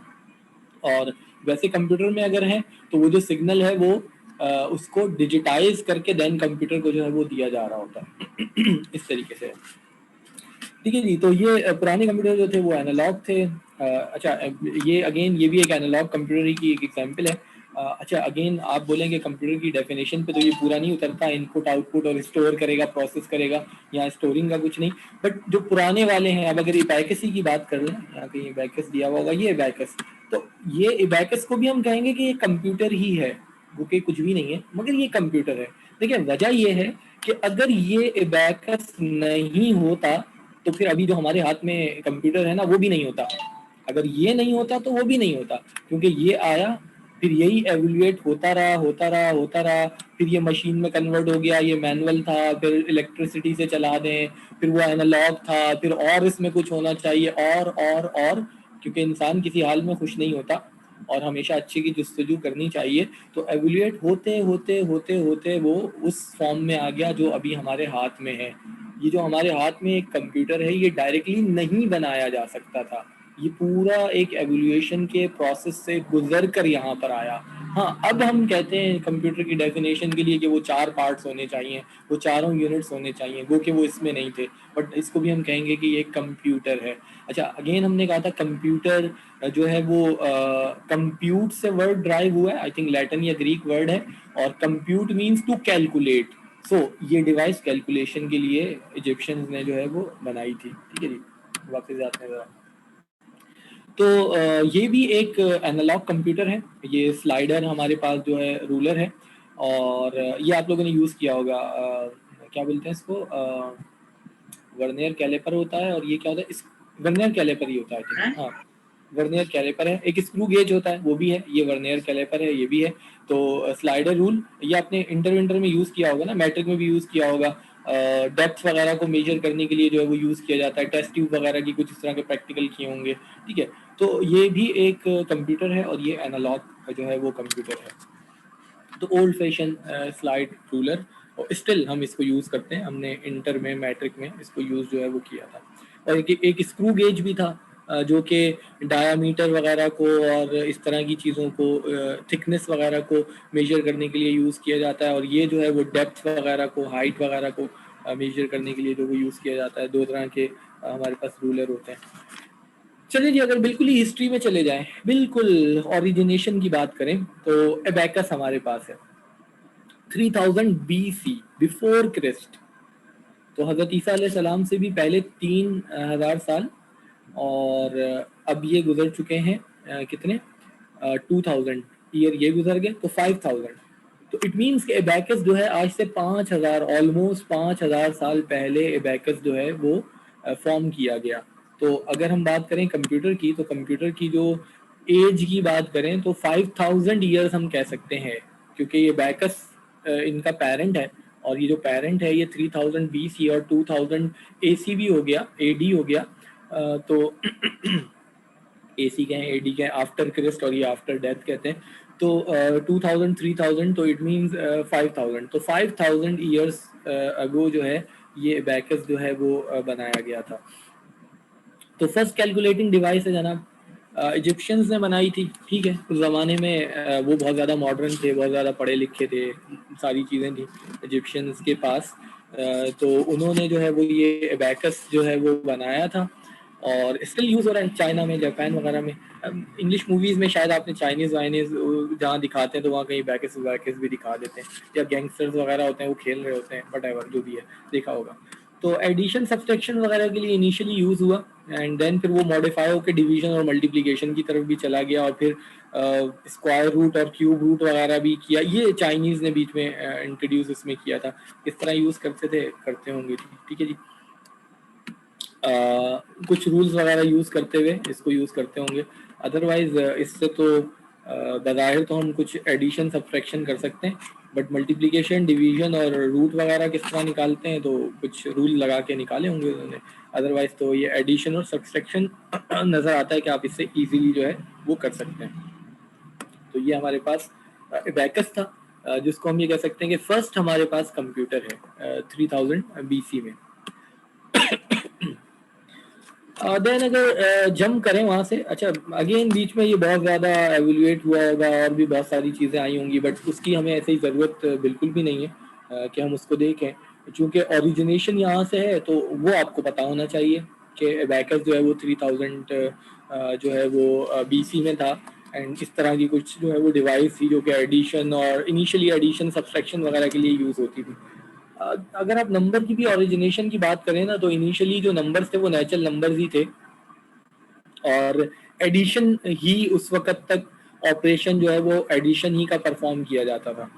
और वैसे कंप्यूटर में अगर है तो वो जो सिग्नल है वो उसको डिजिटाइज करके देन कंप्यूटर को जो है वो दिया जा रहा होता है इस तरीके से। ठीक है जी। तो ये पुराने कंप्यूटर जो थे वो एनालॉग थे। अच्छा, ये अगेन ये भी एक एनालॉग कंप्यूटर ही की एक एग्जांपल है। अच्छा, अगेन आप बोलेंगे कंप्यूटर की डेफिनेशन पे तो ये पूरा नहीं उतरता, इनपुट आउटपुट और स्टोर करेगा, प्रोसेस करेगा, यहाँ स्टोरिंग का कुछ नहीं। बट जो पुराने वाले हैं, अब अगर इबैकस की बात कर लें, यहाँ कहीं इबैकस दिया हुआ होगा, ये इबैकस, तो ये इबैकस को भी हम कहेंगे कि ये कंप्यूटर ही है, वो कि कुछ भी नहीं है मगर ये कंप्यूटर है। देखिए वजह ये है कि अगर ये इबैकस नहीं होता तो फिर अभी जो हमारे हाथ में कंप्यूटर है ना वो भी नहीं होता। अगर ये नहीं होता तो वो भी नहीं होता, क्योंकि ये आया, फिर यही एवोल्यूएट होता रहा होता रहा होता रहा, फिर ये मशीन में कन्वर्ट हो गया, ये मैनुअल था, फिर इलेक्ट्रिसिटी से चला दें, फिर वो एनालॉग था, फिर और इसमें कुछ होना चाहिए और, क्योंकि इंसान किसी हाल में खुश नहीं होता और हमेशा अच्छे की जस्तजू करनी चाहिए। तो एवोल्यूएट होते होते होते होते वो उस फॉर्म में आ गया जो अभी हमारे हाथ में है। ये जो हमारे हाथ में एक कंप्यूटर है ये डायरेक्टली नहीं बनाया जा सकता था, ये पूरा एक एवोल्यूशन के प्रोसेस से गुजर कर यहाँ पर आया। हाँ, अब हम कहते हैं कंप्यूटर की डेफिनेशन के लिए कि वो 4 पार्ट्स होने चाहिए, वो चारों यूनिट्स होने चाहिए, वो कि वो इसमें नहीं थे, बट इसको भी हम कहेंगे कि ये कंप्यूटर है। अच्छा, अगेन हमने कहा था कंप्यूटर जो है वो कंप्यूट से वर्ड ड्राइव हुआ है, आई थिंक लैटिन या ग्रीक वर्ड है, और कंप्यूट मीन्स टू कैलकुलेट। सो ये डिवाइस कैलकुलेशन के लिए इजिप्शियंस ने जो है वो बनाई थी। ठीक है जी, वापस जाते हैं। तो ये भी एक एनालॉग कंप्यूटर है। ये स्लाइडर हमारे पास जो है रूलर है, और ये आप लोगों ने यूज़ किया होगा, क्या बोलते हैं इसको, वर्नियर कैलिपर होता है, और ये क्या होता है, इस वर्नियर कैलिपर ही होता है। हाँ, वर्नियर कैलिपर है। एक स्क्रू गेज होता है वो भी है, ये वर्नियर कैलिपर है, ये भी है। तो स्लाइडर रूल ये आपने इंटर में यूज़ किया होगा ना, मैट्रिक में भी यूज़ किया होगा। डेप्थ वगैरह को मेजर करने के लिए जो है वो यूज़ किया जाता है, टेस्ट ट्यूब वगैरह की कुछ इस तरह के प्रैक्टिकल किए होंगे। ठीक है, तो ये भी एक कंप्यूटर है और ये एनालॉग जो है वो कंप्यूटर है। तो ओल्ड फैशन स्लाइड रूलर, और स्टिल हम इसको यूज़ करते हैं, हमने इंटर में मैट्रिक में इसको यूज़ जो है वो किया था। और एक स्क्रू गेज भी था जो कि डायामीटर वगैरह को और इस तरह की चीज़ों को, थिकनेस वगैरह को मेजर करने के लिए यूज़ किया जाता है, और ये जो है वो डेप्थ वगैरह को, हाइट वगैरह को मेजर करने के लिए जो वो यूज़ किया जाता है। 2 तरह के हमारे पास रूलर होते हैं। चलिए जी, अगर बिल्कुल ही हिस्ट्री में चले जाएं, बिल्कुल ओरिजिनेशन की बात करें, तो एबैकस हमारे पास है 3000 BC, बिफोर क्रिस्ट। तो हज़रत ईसा अलैहिस्सलाम से भी पहले 3000 साल, और अब ये गुजर चुके हैं कितने 2000 ईयर ये गुजर गए, तो 5000। तो इट मीन्स कि एबैकस जो है आज से 5000, ऑलमोस्ट 5000 साल पहले एबैकस जो है वो फॉर्म किया गया। तो अगर हम बात करें कंप्यूटर की, तो कंप्यूटर की जो एज की बात करें तो 5000 ईयर्स हम कह सकते हैं, क्योंकि ये एबैकस इनका पेरेंट है, और ये जो पेरेंट है ये 3000 BC और 2000 AC भी हो गया, AD हो गया। तो AC कहें, AD कहें, आफ्टर क्रिस्ट, और ये आफ्टर डेथ कहते हैं। तो 2000 3000, तो इट मीन्स 5000। तो 5000 ईयर्स अगो जो है ये एबैकस जो है वो बनाया गया था। तो फर्स्ट कैलकुलेटिंग डिवाइस है जनाब इजिप्शियंस ने बनाई थी, ठीक है। उस ज़माने में वो बहुत ज़्यादा मॉडर्न थे, बहुत ज़्यादा पढ़े लिखे थे, सारी चीज़ें थी इजिप्शियंस के पास। तो उन्होंने जो है वो ये एबैकस जो है वो बनाया था, और स्टिल यूज़ हो रहा है चाइना में, जापान वगैरह में। इंग्लिश मूवीज़ में शायद आपने चाइनीज़ वाइनीज़ जहाँ दिखाते हैं तो वहाँ कहीं बैकस वैकस भी दिखा देते हैं, या गैंगस्टर्स वगैरह होते हैं वो खेल रहे होते हैं, वट जो भी है देखा होगा। तो एडिशन सब्सट्रैक्शन वगैरह के लिए इनिशियली यूज़ हुआ, एंड देन फिर वो मॉडिफाई होकर डिवीजन और मल्टीप्लिकेशन की तरफ भी चला गया, और फिर स्क्वायर रूट और क्यूब रूट वगैरह भी किया। ये चाइनीज़ ने बीच में इंट्रोड्यूस इसमें किया था, किस तरह यूज़ करते होंगे, ठीक है जी। कुछ रूल्स वगैरह यूज़ करते हुए इसको यूज़ करते होंगे। अदरवाइज इससे तो बज़ाहिर तो हम कुछ एडिशन सब्ट्रैक्शन कर सकते हैं, बट मल्टीप्लिकेशन, डिवीजन और रूट वगैरह किस तरह निकालते हैं तो कुछ रूल लगा के निकाले होंगे उन्होंने। अदरवाइज तो ये एडिशन और सब्ट्रैक्शन नज़र आता है कि आप इससे ईजीली जो है वो कर सकते हैं। तो ये हमारे पास एबैकस था, जिसको हम ये कह सकते हैं कि फर्स्ट हमारे पास कंप्यूटर है 3000 BC में। देन अगर जंप करें वहाँ से, अच्छा अगेन बीच में ये बहुत ज़्यादा एवेल्यूएट हुआ होगा और भी बहुत सारी चीज़ें आई होंगी, बट उसकी हमें ऐसे ही ज़रूरत बिल्कुल भी नहीं है कि हम उसको देखें, चूँकि ओरिजिनेशन यहाँ से है तो वो आपको पता होना चाहिए कि एबैकस जो है वो 3000 जो है वो BC में था। एंड इस तरह की कुछ जो है वो डिवाइस थी जो कि एडिशन और इनिशियली एडिशन सब्सट्रैक्शन वगैरह के लिए यूज़ होती थी। अगर आप नंबर की भी ओरिजिनेशन की बात करें ना, तो इनिशियली जो नंबर्स थे वो नेचुरल नंबर्स ही थे, और एडिशन ही उस वक्त तक ऑपरेशन जो है वो एडिशन ही का परफॉर्म किया जाता था।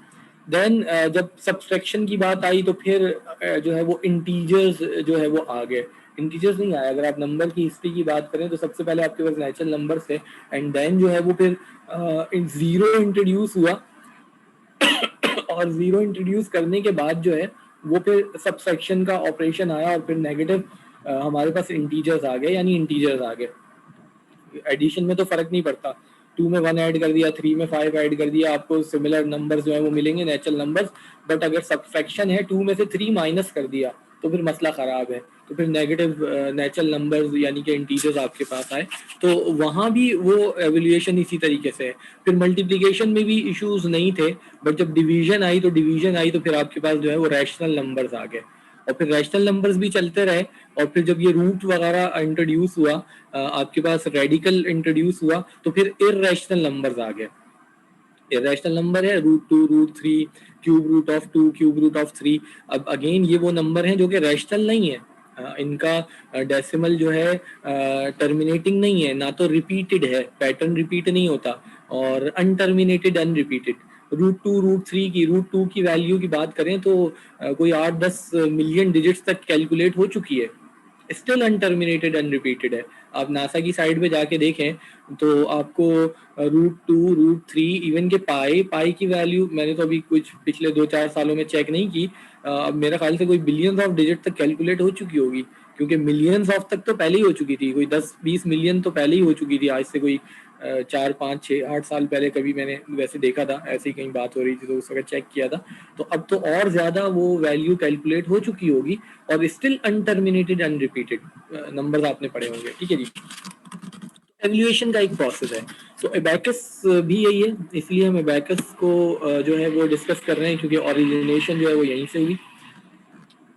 देन जब सब्सट्रैक्शन की बात आई तो फिर जो है वो इंटीजर्स जो है वो आ गए। इंटीजर्स नहीं आया, अगर आप नंबर की हिस्ट्री की बात करें तो सबसे पहले आपके पास नेचुरल नंबर्स थे, एंड देन जो है वो फिर ज़ीरो इंट्रोड्यूस हुआ और ज़ीरो इंट्रोड्यूस करने के बाद जो है वो फिर सबसेक्शन का ऑपरेशन आया, और फिर नेगेटिव हमारे पास इंटीजर्स आ गए, यानी इंटीजर्स आ गए। एडिशन में तो फर्क नहीं पड़ता, 2 में 1 ऐड कर दिया, 3 में 5 ऐड कर दिया, आपको सिमिलर नंबर्स जो है वो मिलेंगे, नेचुरल नंबर्स। बट अगर सब्सट्रैक्शन है, 2 में से 3 माइनस कर दिया तो फिर मसला ख़राब है, तो फिर नेगेटिव नेचुरल नंबर्स यानी कि इंटीजर्स आपके पास आए, तो वहाँ भी वो एवेल्यूएशन इसी तरीके से है। फिर मल्टीप्लिकेशन में भी इश्यूज नहीं थे, बट जब डिवीजन आई तो फिर आपके पास जो है वो रैशनल नंबर्स आ गए, और फिर रैशनल नंबर्स भी चलते रहे। और फिर जब ये रूट वगैरह इंट्रोड्यूस हुआ, आपके पास रेडिकल इंट्रोड्यूस हुआ, तो फिर इररेशनल नंबर्स आ गए। इरेशनल नंबर है √2, √3, cube root of 2, cube root of 3। अब अगेन ये वो नंबर हैं जो कि रैशनल नहीं है, इनका डेसिमल जो है टर्मिनेटिंग नहीं है, ना तो रिपीटेड है, पैटर्न रिपीट नहीं होता, और अनटर्मिनेटेड अनरिपीटेड। √2, √2 की वैल्यू की बात करें तो कोई 8-10 मिलियन डिजिट्स तक कैलकुलेट हो चुकी है, स्टिल अनटर्मिनेटेड अनरिपीटेड है। आप नासा की साइड पे जाके देखें तो आपको √2, √3, इवन के पाई की वैल्यू मैंने तो अभी कुछ पिछले 2-4 सालों में चेक नहीं की, अब मेरा ख्याल से कोई बिलियंस ऑफ डिजिट तक कैलकुलेट हो चुकी होगी, क्योंकि मिलियंस ऑफ तक तो पहले ही हो चुकी थी, कोई 10-20 मिलियन तो पहले ही हो चुकी थी, आज से कोई 4-5-6-8 साल पहले कभी मैंने वैसे देखा था, ऐसी कहीं बात हो रही थी तो उस वक्त चेक किया था। तो अब तो और ज़्यादा वो वैल्यू कैलकुलेट हो चुकी होगी, और स्टिल अनटर्मिनेटेड अनरिपीटेड नंबर्स आपने पढ़े होंगे, ठीक है जी। एवल्यूएशन का एक प्रोसेस है, तो एबैकस भी यही है, इसलिए हम एबैकस को जो है वो डिस्कस कर रहे हैं, क्योंकि ओरिजिनेशन जो है वो यहीं से हुई।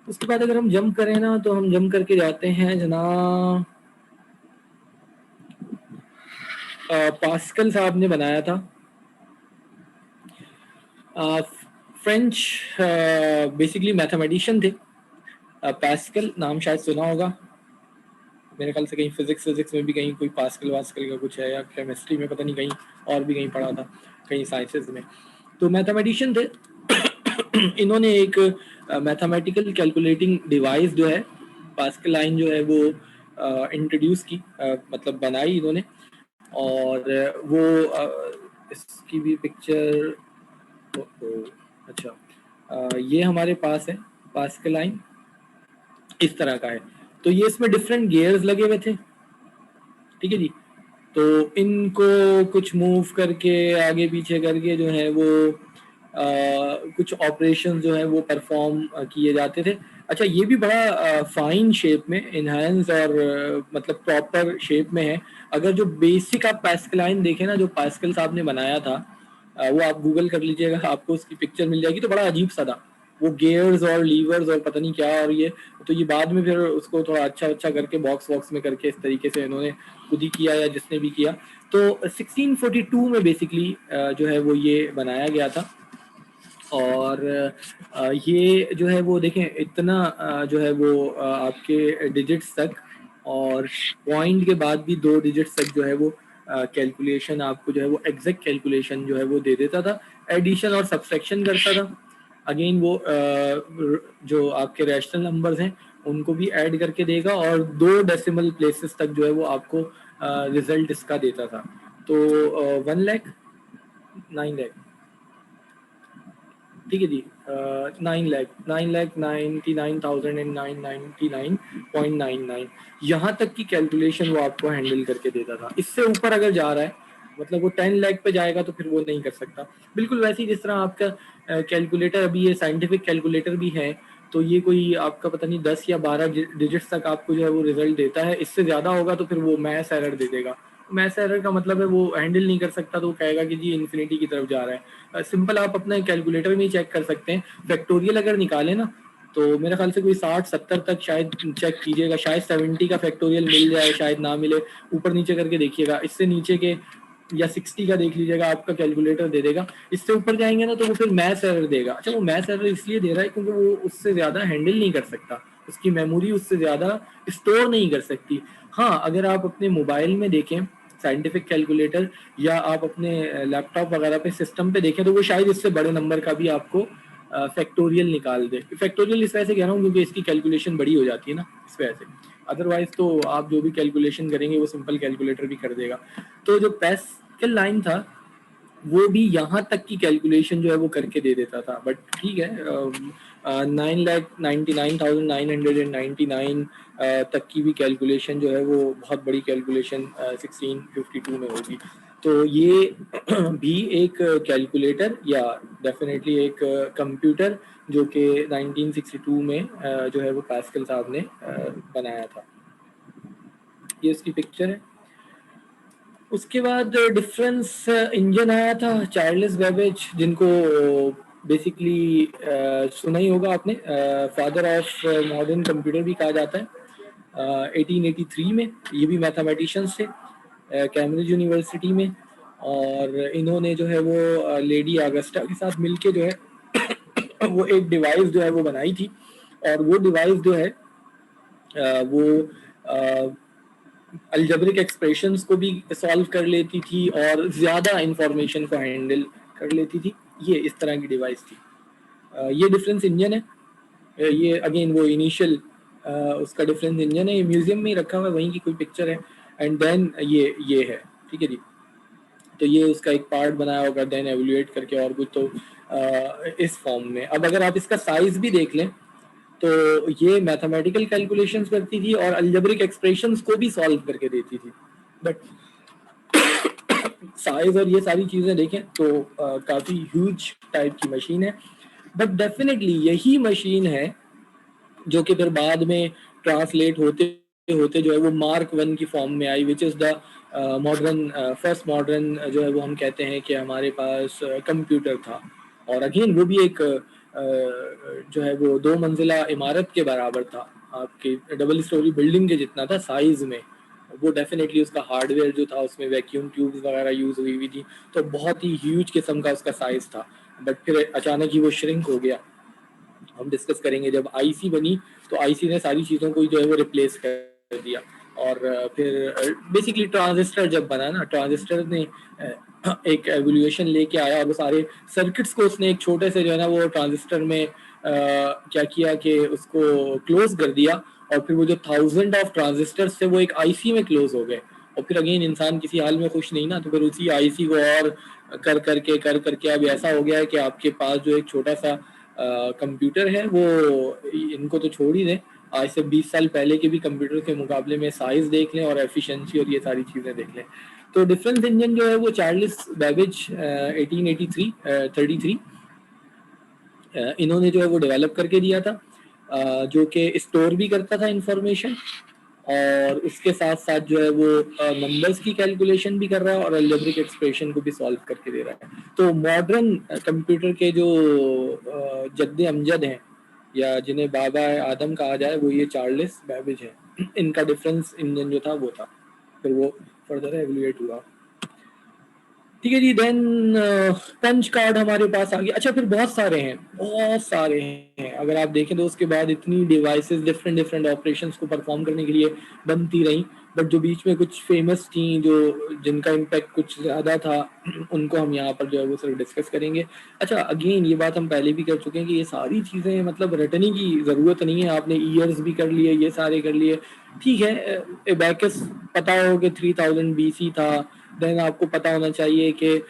उसके बाद अगर हम जंप करें ना तो हम जंप करके जाते हैं जनाब, पास्कल साहब ने बनाया था, फ्रेंच बेसिकली मैथमेटिशियन थे। पास्कल नाम शायद सुना होगा, मेरे ख्याल से कहीं फिजिक्स में भी कहीं कोई पास्कल वास्कल का कुछ है, या केमिस्ट्री में पता नहीं, कहीं और भी कहीं पढ़ा था, कहीं साइंसेज में। तो मैथमेटिशियन थे। इन्होंने एक मैथमेटिकल कैलकुलेटिंग डिवाइस जो है पास्कल लाइन जो है वो इंट्रोड्यूस की, मतलब बनाई इन्होंने। और वो इसकी भी पिक्चर, अच्छा ये हमारे पास है पास्कल लाइन, इस तरह का है। तो ये इसमें डिफरेंट गियर्स लगे हुए थे, ठीक है जी। तो इनको कुछ मूव करके आगे पीछे करके जो है वो कुछ ऑपरेशन जो है वो परफॉर्म किए जाते थे। अच्छा ये भी बड़ा फाइन शेप में इनहेंस और मतलब प्रॉपर शेप में है। अगर जो बेसिक आप पास्कल लाइन देखें ना, जो पास्कल साहब ने बनाया था, वो आप गूगल कर लीजिएगा, आपको उसकी पिक्चर मिल जाएगी। तो बड़ा अजीब सा था, वो गियर्स और लीवर्स और पता नहीं क्या, और ये तो ये बाद में फिर उसको थोड़ा अच्छा करके बॉक्स में करके इस तरीके से इन्होंने खुद ही किया या जिसने भी किया। तो 1642 में बेसिकली जो है वो ये बनाया गया था। और ये जो है वो देखें इतना जो है वो आपके डिजिट्स तक, और पॉइंट के बाद भी 2 डिजिट्स तक जो है वो कैलकुलेशन आपको जो है वो एग्जैक्ट कैलकुलेशन जो है वो दे देता था। एडिशन और सब्सट्रैक्शन करता था। अगेन वो जो आपके रैशनल नंबर्स हैं उनको भी ऐड करके देगा, और 2 डेसिमल प्लेसेस तक जो है वो आपको रिजल्ट इसका देता था। तो 1 लाख 9 लाख, ठीक है जी, 9,99,999.99, यहाँ तक की कैलकुलेशन वो आपको हैंडल करके देता था। इससे ऊपर अगर जा रहा है, मतलब वो 10 लाख पे जाएगा तो फिर वो नहीं कर सकता। बिल्कुल वैसे ही जिस तरह आपका कैलकुलेटर, अभी ये साइंटिफिक कैलकुलेटर भी है, तो ये कोई आपका पता नहीं 10 या 12 डिजिट्स तक आपको जो है वो रिजल्ट देता है। इससे ज़्यादा होगा तो फिर वो मैथ्स एरर दे देगा। मैथ्स एरर का मतलब है वो हैंडल नहीं कर सकता, तो वो कहेगा कि जी इन्फिनिटी की तरफ जा रहा है। सिंपल आप अपने कैलकुलेटर में ही चेक कर सकते हैं। फैक्टोरियल अगर निकाले ना तो मेरे ख्याल से कोई 60-70 तक शायद चेक कीजिएगा, शायद 70 का फैक्टोरियल मिल जाए, शायद ना मिले। ऊपर नीचे करके देखिएगा, इससे नीचे के या 60 का देख लीजिएगा, आपका कैलकुलेटर दे देगा। इससे ऊपर जाएंगे ना तो वो फिर मैथ्स एरर देगा। अच्छा वो मैथ्स एरर इसलिए दे रहा है क्योंकि वो उससे ज़्यादा हैंडल नहीं कर सकता, उसकी मेमोरी उससे ज़्यादा स्टोर नहीं कर सकती। हाँ अगर आप अपने मोबाइल में देखें साइंटिफिक कैलकुलेटर, या आप अपने लैपटॉप वगैरह पे सिस्टम पे देखें, तो वो शायद इससे बड़े नंबर का भी आपको फैक्टोरियल निकाल दे। फैक्टोरियल इस वजह से कह रहा हूँ क्योंकि इसकी कैलकुलेशन बड़ी हो जाती है ना, इस वजह से। अदरवाइज तो आप जो भी कैलकुलेशन करेंगे वो सिंपल कैलकुलेटर भी कर देगा। तो जो पास्कल लाइन था वो भी यहाँ तक की कैलकुलेशन जो है वो करके दे देता था। बट ठीक है, 9,99,999 तक की भी कैलकुलेशन जो है वो बहुत बड़ी कैलकुलेशन 1652 में होगी। तो ये भी एक कैलकुलेटर या डेफिनेटली एक कंप्यूटर जो कि 1962 में जो है वो पास्कल साहब ने बनाया था। ये उसकी पिक्चर है। उसके बाद डिफरेंस इंजन आया था, चार्ल्स बेबेज, जिनको बेसिकली सुना ही होगा आपने, फादर ऑफ मॉडर्न कंप्यूटर भी कहा जाता है। 1883 में ये भी मैथमेटिशियंस थे कैम्ब्रिज यूनिवर्सिटी में, और इन्होंने जो है वो लेडी ऑगस्टा के साथ मिलके जो है वो एक डिवाइस जो है वो बनाई थी। और वो डिवाइस जो है वो अलजेब्रिक एक्सप्रेशंस को भी सॉल्व कर लेती थी और ज़्यादा इंफॉर्मेशन को हैंडल कर लेती थी। ये इस तरह की डिवाइस थी। ये डिफरेंस इंजन है। ये अगेन वो इनिशियल उसका डिफरेंस इंजन है। ये म्यूजियम में ही रखा हुआ है, वहीं की कोई पिक्चर है। एंड देन ये है, ठीक है जी। तो ये उसका एक पार्ट बनाया होगा, देन एवेल्युएट करके और कुछ, तो इस फॉर्म में। अब अगर आप इसका साइज भी देख लें तो ये मैथमेटिकल कैलकुलेशंस करती थी और अलजेब्रिक एक्सप्रेशंस को भी सॉल्व करके देती थी। बट साइज और ये सारी चीज़ें देखें तो काफ़ी ह्यूज टाइप की मशीन है। बट डेफिनेटली यही मशीन है जो कि फिर बाद में ट्रांसलेट होते होते जो है वो मार्क 1 की फॉर्म में आई, which is the modern first modern जो है वो हम कहते हैं कि हमारे पास कंप्यूटर था। और अगेन वो भी एक जो है वो 2 मंजिला इमारत के बराबर था, आपकी डबल स्टोरी बिल्डिंग के जितना था साइज में। वो डेफिनेटली उसका हार्डवेयर जो था उसमें वैक्यूम ट्यूब्स वगैरह यूज हुई हुई थी, तो बहुत ही ह्यूज किस्म का उसका साइज था। बट फिर अचानक ही वो श्रिंक हो गया। हम डिस्कस करेंगे जब आईसी बनी तो आईसी ने सारी चीज़ों को जो है वो रिप्लेस कर दिया। और फिर बेसिकली ट्रांजिस्टर जब बना ना, ट्रांजिस्टर ने एक एवोल्यूशन लेके आया और वो सारे सर्किट्स को उसने एक छोटे से जो है ना वो ट्रांजिस्टर में क्या किया कि उसको क्लोज कर दिया, और फिर वो जो 1000 ऑफ ट्रांजिस्टर्स थे वो एक आईसी में क्लोज हो गए। और फिर अगेन इंसान किसी हाल में खुश नहीं ना, तो फिर उसी आईसी को और कर करके अब ऐसा हो गया है कि आपके पास जो एक छोटा सा कंप्यूटर है वो, इनको तो छोड़ ही दें, आज से 20 साल पहले के भी कंप्यूटर के मुकाबले में साइज देख लें और एफिशिएंसी और ये सारी चीज़ें देख लें। तो डिफरेंस इंजन जो है वो चार्ल्स बेबेज 1833 इन्होंने जो है वो डेवलप करके दिया था, जो कि स्टोर भी करता था इंफॉर्मेशन, और उसके साथ साथ जो है वो नंबर्स की कैलकुलेशन भी कर रहा है और अलजेब्रिक एक्सप्रेशन को भी सॉल्व करके दे रहा है। तो मॉडर्न कंप्यूटर के जो जद्दे अमजद हैं या जिन्हें बाबा आदम कहा जाए वो ये चार्ल्स बेबेज है। इनका डिफरेंस इंजन जो था वो था, फिर वो फर्दर एवल्यूएट हुआ। ठीक है जी। देन पंच कार्ड हमारे पास आ गया। अच्छा, फिर बहुत सारे हैं अगर आप देखें तो उसके बाद इतनी डिवाइसेस डिफरेंट डिफरेंट ऑपरेशंस को परफॉर्म करने के लिए बनती रहीं, बट जो बीच में कुछ फेमस थी जो जिनका इम्पैक्ट कुछ ज़्यादा था उनको हम यहाँ पर जो है वो सिर्फ डिस्कस करेंगे। अच्छा, अगेन ये बात हम पहले भी कर चुके हैं कि ये सारी चीज़ें मतलब रटने की ज़रूरत नहीं है। आपने ईयर्स भी कर लिए, ये सारे कर लिए, ठीक है। एबैकस पता हो कि 3000 BC था। देन आपको पता होना चाहिए कि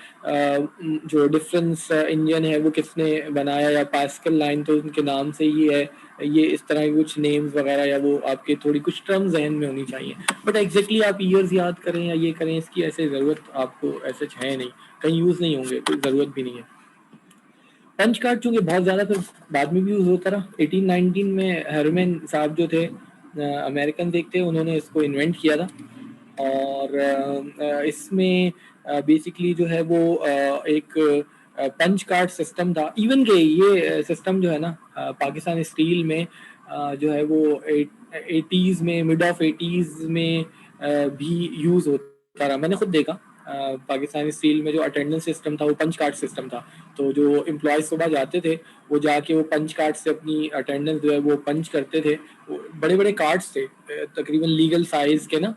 जो डिफरेंस इंजन है वो किसने बनाया, या पास्कल लाइन तो उनके नाम से ही है। ये इस तरह के कुछ नेम्स वगैरह या वो आपके थोड़ी कुछ टर्म्स जहन में होनी चाहिए, बट एग्जैक्टली आप ईयर्स याद करें या ये करें इसकी ऐसे ज़रूरत आपको ऐसे है नहीं, कहीं यूज़ नहीं होंगे, कोई ज़रूरत भी नहीं है। पंच कार्ड चूंकि बहुत ज़्यादा फिर बाद में भी यूज़ होता रहा। 1819 में हरमैन साहब जो थे अमेरिकन थे, उन्होंने इसको इन्वेंट किया था। और इसमें बेसिकली जो है वो एक पंच कार्ड सिस्टम था। इवन के ये सिस्टम जो है ना पाकिस्तान स्टील में जो है वो 80s में, मिड ऑफ 80s में भी यूज़ होता रहा। मैंने खुद देखा पाकिस्तान स्टील में जो अटेंडेंस सिस्टम था वो पंच कार्ड सिस्टम था। तो जो एम्प्लॉयज सुबह जाते थे वो जाके वो पंच कार्ड से अपनी अटेंडेंस जो है वो पंच करते थे। बड़े बड़े कार्ड्स थे, तकरीबन लीगल साइज के ना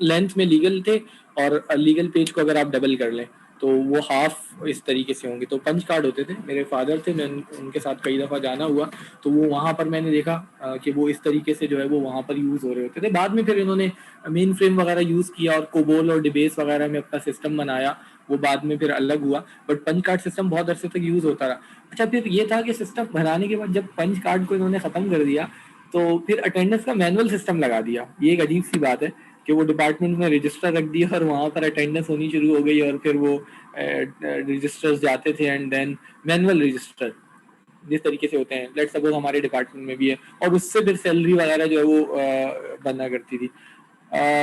लेंथ में लीगल थे, और लीगल पेज को अगर आप डबल कर लें तो वो हाफ इस तरीके से होंगे। तो पंच कार्ड होते थे। मेरे फादर थे, मैं उनके साथ कई दफ़ा जाना हुआ, तो वो वहाँ पर मैंने देखा कि वो इस तरीके से जो है वो वहाँ पर यूज़ हो रहे होते थे। बाद में फिर इन्होंने मेन फ्रेम वगैरह यूज़ किया और कोबोल और डिबेस वगैरह में अपना सिस्टम बनाया, वो बाद में फिर अलग हुआ, बट पंच कार्ड सिस्टम बहुत अरसे तक यूज़ होता रहा। अच्छा, फिर ये था कि सिस्टम बनाने के बाद जब पंच कार्ड को इन्होंने ख़त्म कर दिया तो फिर अटेंडेंस का मैनुअल सिस्टम लगा दिया। ये एक अजीब सी बात है कि वो डिपार्टमेंट में रजिस्टर रख दिया और वहाँ पर अटेंडेंस होनी शुरू हो गई, और फिर वो रजिस्टर्स जाते थे एंड देन मैनुअल रजिस्टर जिस तरीके से होते हैं, लेट्स सपोज हमारे डिपार्टमेंट में भी है, और उससे फिर सैलरी वगैरह जो है वो बनना करती थी।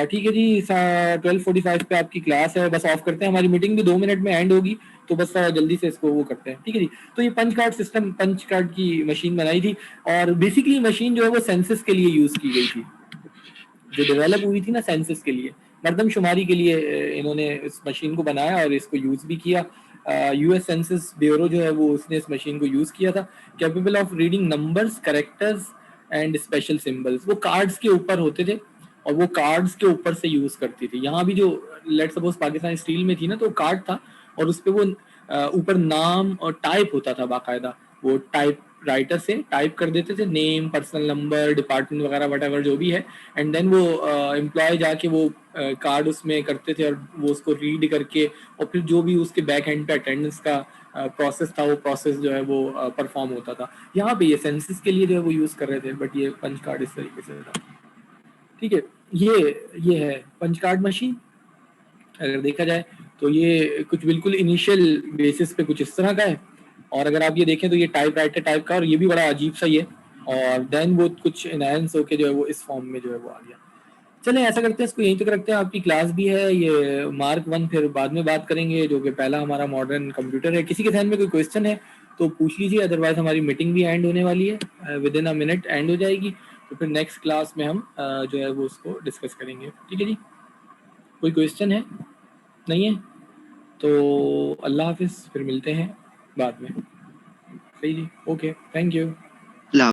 ठीक है जी। 12:45 पे आपकी क्लास है, बस ऑफ करते हैं, हमारी मीटिंग भी 2 मिनट में एंड होगी, तो बस जल्दी से इसको वो करते हैं। ठीक है जी। तो ये punch card system, punch card की मशीन बनाई थी, और बेसिकली मशीन जो है वो सेंसस के लिए यूज़ की गई थी, जो डेवलप हुई थी ना सेंसस के लिए, मरदमशुमारी के लिए इन्होंने इस मशीन को बनाया और इसको यूज़ भी किया। यूएस सेंसस ब्यूरो जो है वो उसने इस मशीन को यूज़ किया था। Capable of reading numbers, characters and special symbols. वो कार्ड्स के ऊपर होते थे और वो कार्ड्स के ऊपर से यूज़ करती थी। यहाँ भी जो लेट सपोज पाकिस्तान स्टील में थी ना, तो कार्ड था और उस पर वो ऊपर नाम और टाइप होता था बाकायदा। वो टाइप राइटर से टाइप कर देते थे नेम, पर्सनल नंबर, डिपार्टमेंट वगैरह वट जो भी है, एंड देन वो एम्प्लॉय जाके वो कार्ड उसमें करते थे और वो उसको रीड करके और फिर जो भी उसके बैक एंड पे अटेंडेंस का प्रोसेस था वो प्रोसेस जो है वो परफॉर्म होता था। यहाँ पे ये सेंसस के लिए जो है वो यूज़ कर रहे थे, बट ये पंच कार्ड इस तरीके से था। ठीक है, ये है पंच कार्ड मशीन। अगर देखा जाए तो ये कुछ बिल्कुल इनिशियल बेसिस पे कुछ इस तरह का है, और अगर आप ये देखें तो ये टाइप राइटर टाइप का, और ये भी बड़ा अजीब सा ही है, और देन वो कुछ इनहेंस होके जो है वो इस फॉर्म में जो है वो आ गया। चलें ऐसा करते हैं, इसको यहीं तक रखते हैं। आपकी क्लास भी है, ये मार्क 1 फिर बाद में बात करेंगे, जो कि पहला हमारा मॉडर्न कंप्यूटर है। किसी के ध्यान में कोई क्वेश्चन है तो पूछ लीजिए, अदरवाइज हमारी मीटिंग भी एंड होने वाली है, with in a minute and हो जाएगी। तो फिर नेक्स्ट क्लास में हम जो है वो उसको डिस्कस करेंगे। ठीक है जी, कोई क्वेश्चन है? नहीं है तो अल्लाह हाफिज़, फिर मिलते हैं बाद में। सही जी, ओके, थैंक यू। ला